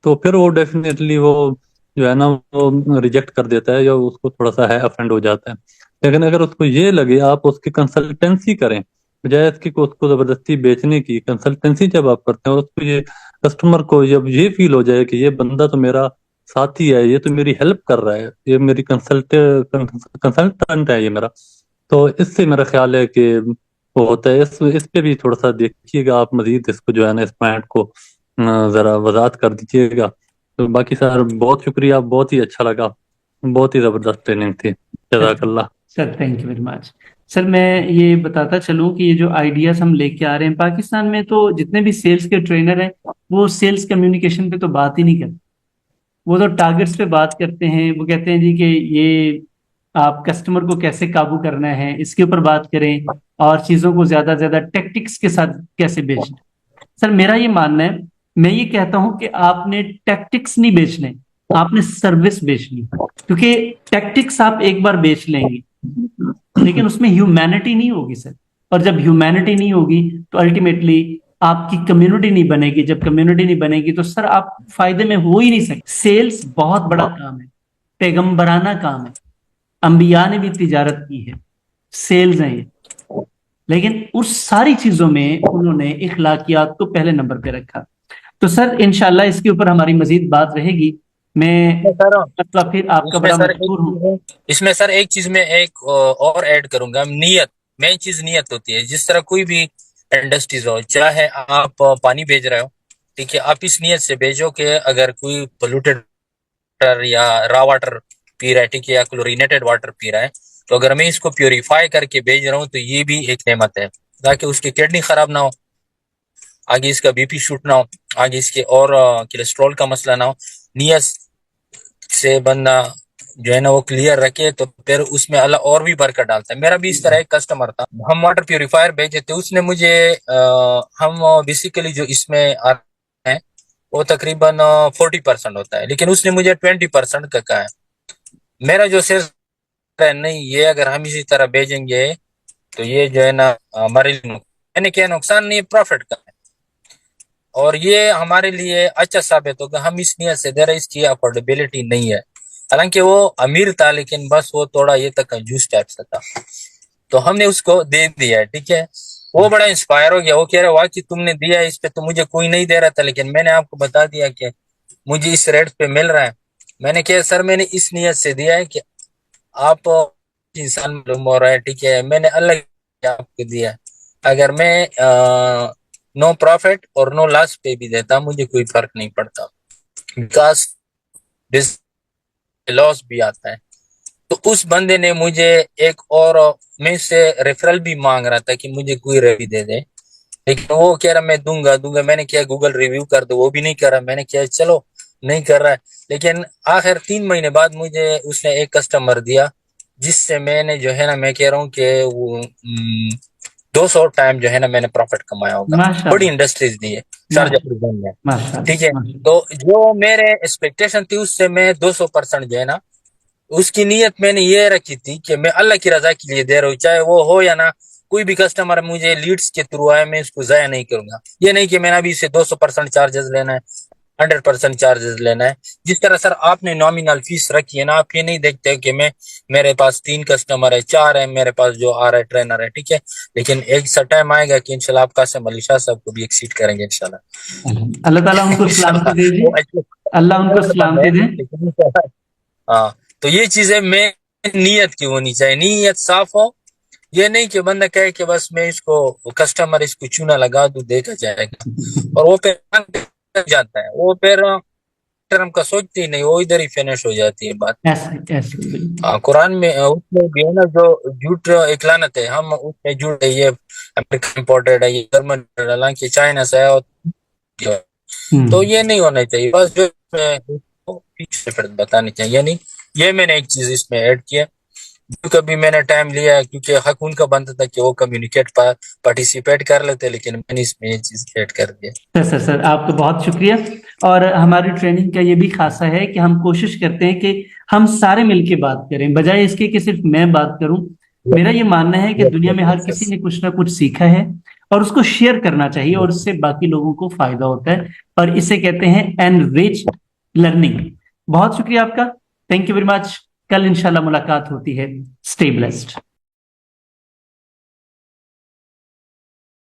S2: तो फिर वो डेफिनेटली वो जो है ना, वो रिजेक्ट कर देता है, या उसको थोड़ा सा है अफेंड हो जाता है। लेकिन अगर उसको ये लगे, आप उसकी कंसल्टेंसी करें, बजाय इसकी को उसको जबरदस्ती बेचने की, कंसल्टेंसी जब आप करते हैं, और उसको ये कस्टमर को जब ये फील हो जाए कि ये बंदा तो मेरा साथी है, ये तो मेरी हेल्प कर रहा है, ये मेरी कंसल्टेंट है ये मेरा, तो इससे मेरा ख्याल है कि वो होता है। इस पे भी थोड़ा सा देखिएगा आप, मजीद इसको जो है ना, इस पॉइंट को जरा वजाहत कर दीजिएगा। तो बाकी सर बहुत शुक्रिया, बहुत ही अच्छा लगा, बहुत ही जबरदस्त ट्रेनिंग थी, जज़ाकल्लाह।
S1: Sir thank you very much. सर मैं ये बताता चलूं कि ये जो आइडियाज हम लेके आ रहे हैं पाकिस्तान में, तो जितने भी सेल्स के ट्रेनर हैं वो सेल्स कम्युनिकेशन पे तो बात ही नहीं करते। वो तो टारगेट्स पे बात करते हैं। वो कहते हैं जी कि ये आप कस्टमर को कैसे काबू करना है इसके ऊपर बात करें, और चीजों को ज्यादा ज्यादा टेक्टिक्स के साथ कैसे बेचना। सर मेरा ये मानना है, मैं ये कहता हूं कि आपने टैक्टिक्स नहीं बेचने, आपने सर्विस बेचनी। क्योंकि टैक्टिक्स आप एक बार बेच लेंगे, लेकिन उसमें ह्यूमैनिटी नहीं होगी सर। और जब ह्यूमैनिटी नहीं होगी तो अल्टीमेटली आपकी कम्युनिटी नहीं बनेगी। जब कम्युनिटी नहीं बनेगी तो सर आप फायदे में हो ही नहीं सकते। सेल्स बहुत बड़ा काम है, पैगंबराना काम है। अंबिया ने भी तिजारत की है, सेल्स है ये। लेकिन उस सारी चीजों में उन्होंने इखलाकियात को पहले नंबर पे रखा। तो सर इंशाल्लाह इसके ऊपर हमारी मजीद बात रहेगी। मैं
S3: सर
S1: मतलब फिर आपका
S3: इसमें
S1: बड़ा
S3: सर एक
S1: मशहूर हूँ।
S3: चीज है, इसमें सर एक चीज में एक और ऐड करूंगा, नियत। मेन चीज नियत होती है। जिस तरह कोई भी इंडस्ट्रीज हो, चाहे आप पानी बेच रहे हो, ठीक है, आप इस नियत से बेचो कि अगर कोई पोल्यूटेड वाटर या रा वाटर पी रहा है, ठीक है, या क्लोरीनेटेड वाटर पी रहा है, तो अगर मैं इसको प्योरीफाई करके बेच रहा हूँ तो ये भी एक नेमत है, ताकि उसकी किडनी खराब ना हो, आगे इसका बीपी शूट ना हो, आगे इसके और कोलेस्ट्रॉल का मसला ना हो। नियत से बंदा जो है ना वो क्लियर रखे, तो फिर उसमें अल्लाह और भी बरकत डालता है। मेरा भी इस तरह एक कस्टमर था, हम वाटर प्योरीफायर बेचे थे, उसने मुझे हम बेसिकली जो इसमें आ रहे हैं वो तकरीबन 40% होता है, लेकिन उसने मुझे 20% का कहा है। मेरा जो सेल्स है, नहीं ये अगर हम इसी तरह बेचेंगे तो ये जो है ना हमारे लिए मैंने क्या नुकसान नहीं, प्रॉफिट का है। और ये हमारे लिए अच्छा साबित होगा, हम इस नियत से दे रहे, इसकी अफोर्डेबिलिटी नहीं है। हालांकि वो अमीर था, लेकिन बस वो थोड़ा ये तक कंजूस टाइप से था, तो हमने उसको दे दिया है, ठीक है। वो बड़ा इंस्पायर हो गया, वो कह रहा वाकई तुमने दिया है, इस पे तो मुझे कोई नहीं दे रहा था, लेकिन मैंने आपको बता दिया कि मुझे इस रेट पे मिल रहा है। मैंने कहा सर मैंने इस नियत से दिया है कि आप इंसान मालूम हो रहा है, ठीक है, मैंने अल्लाह के आपको दिया है। अगर मैं नो प्रॉफिट और नो लॉस पे भी देता, मुझे कोई फर्क नहीं पड़ता, बिकॉज लॉस भी आता है। तो उस बंदे ने मुझे एक और, मैं से रेफरल भी मांग रहा था कि मुझे कोई रिव्यू दे दे, लेकिन वो कह रहा मैं दूंगा दूंगा। मैंने किया गूगल रिव्यू कर दो, वो भी नहीं कर रहा। मैंने किया चलो नहीं कर रहा है, लेकिन आखिर 3 महीने बाद मुझे उसने एक कस्टमर दिया, जिससे मैंने जो है ना, मैं कह रहा हूँ कि वो 200 टाइम जो है ना मैंने प्रॉफिट कमाया होगा। बड़ी
S1: माशाल्लाह,
S3: इंडस्ट्रीज दी है
S1: माशाल्लाह,
S3: सरजफर में, ठीक है।
S1: माशाल्लाह,
S3: तो जो मेरे एक्सपेक्टेशन थी उससे मैं 200% जो है ना, उसकी नीयत मैंने ये रखी थी कि मैं अल्लाह की रजा के लिए दे रहा हूँ, चाहे वो हो या ना कोई भी कस्टमर मुझे लीड्स के थ्रू आए, मैं इसको जाया नहीं करूंगा। ये नहीं कि मैंने अभी इसे 200% चार्जेस लेना है, 100% चार्जेस लेना है। जिस तरह सर आपने नॉमिनल फीस रखी है ना, आप ये नहीं देखते कि मेरे पास 3 कस्टमर है, 4 है मेरे पास जो आ रहा है ट्रेनर है, ठीक है, लेकिन एक सा टाइम आएगा कि इंशाल्लाह आप कासिम अली शाह साहब को भी एक्सीड करेंगे इंशाल्लाह।
S1: अल्लाह ताला उनको सलामती दे जी,
S3: वो अच्छे
S1: अल्लाह उनको
S3: बंदे
S1: सलामती
S3: हैं,
S1: दे।
S3: लेकिन इंशाल्लाह- हाँ, तो ये चीजें में नीयत की होनी चाहिए, नीयत साफ हो। ये नहीं कि बंदा कहे कि बस मैं इसको कस्टमर इसको चूना लगा दूं देखा जाएगा, और वो फिर जाता है, वो फिर टर्म का सोचते ही नहीं, वो इधर ही फिनिश हो जाती है बात।
S1: ऐसे ऐसे बिल्कुल।
S3: हाँ, कुरान में उसमें भी है ना, जो झूठ एक लानत है, हम उसमें झूठ है, ये अमेरिका इम्पोर्टेड है, ये जर्मन, हालांकि चाइना से है, और तो
S1: हम्म।
S3: ये नहीं होना चाहिए। बस जो उसको पीछे फिर बतानी चाहिए, यानी ये मैंने एक चीज इसमें ऐड किया। जो कभी मैंने टाइम लिया है, क्योंकि हक उनका बनता था कि वो कम्युनिकेट पार्टिसिपेट कर लेते, लेकिन मैंने इसमें ये चीज ऐड कर दिया।
S1: सर आपका बहुत शुक्रिया। और हमारी ट्रेनिंग का ये भी खासा है कि हम कोशिश करते हैं कि हम सारे मिलके बात करें, बजाय इसके कि सिर्फ मैं बात करूं। मेरा ये मानना है कि
S3: यस
S1: दुनिया
S3: यस
S1: में हर
S3: यस
S1: किसी
S3: यस।
S1: ने कुछ ना कुछ सीखा है और उसको शेयर करना चाहिए, और उससे बाकी लोगों को फायदा होता है, और इसे कहते हैं एनरिच लर्निंग। बहुत शुक्रिया आपका, थैंक यू वेरी मच। कल इंशाल्लाह मुलाकात होती है। Stay blessed.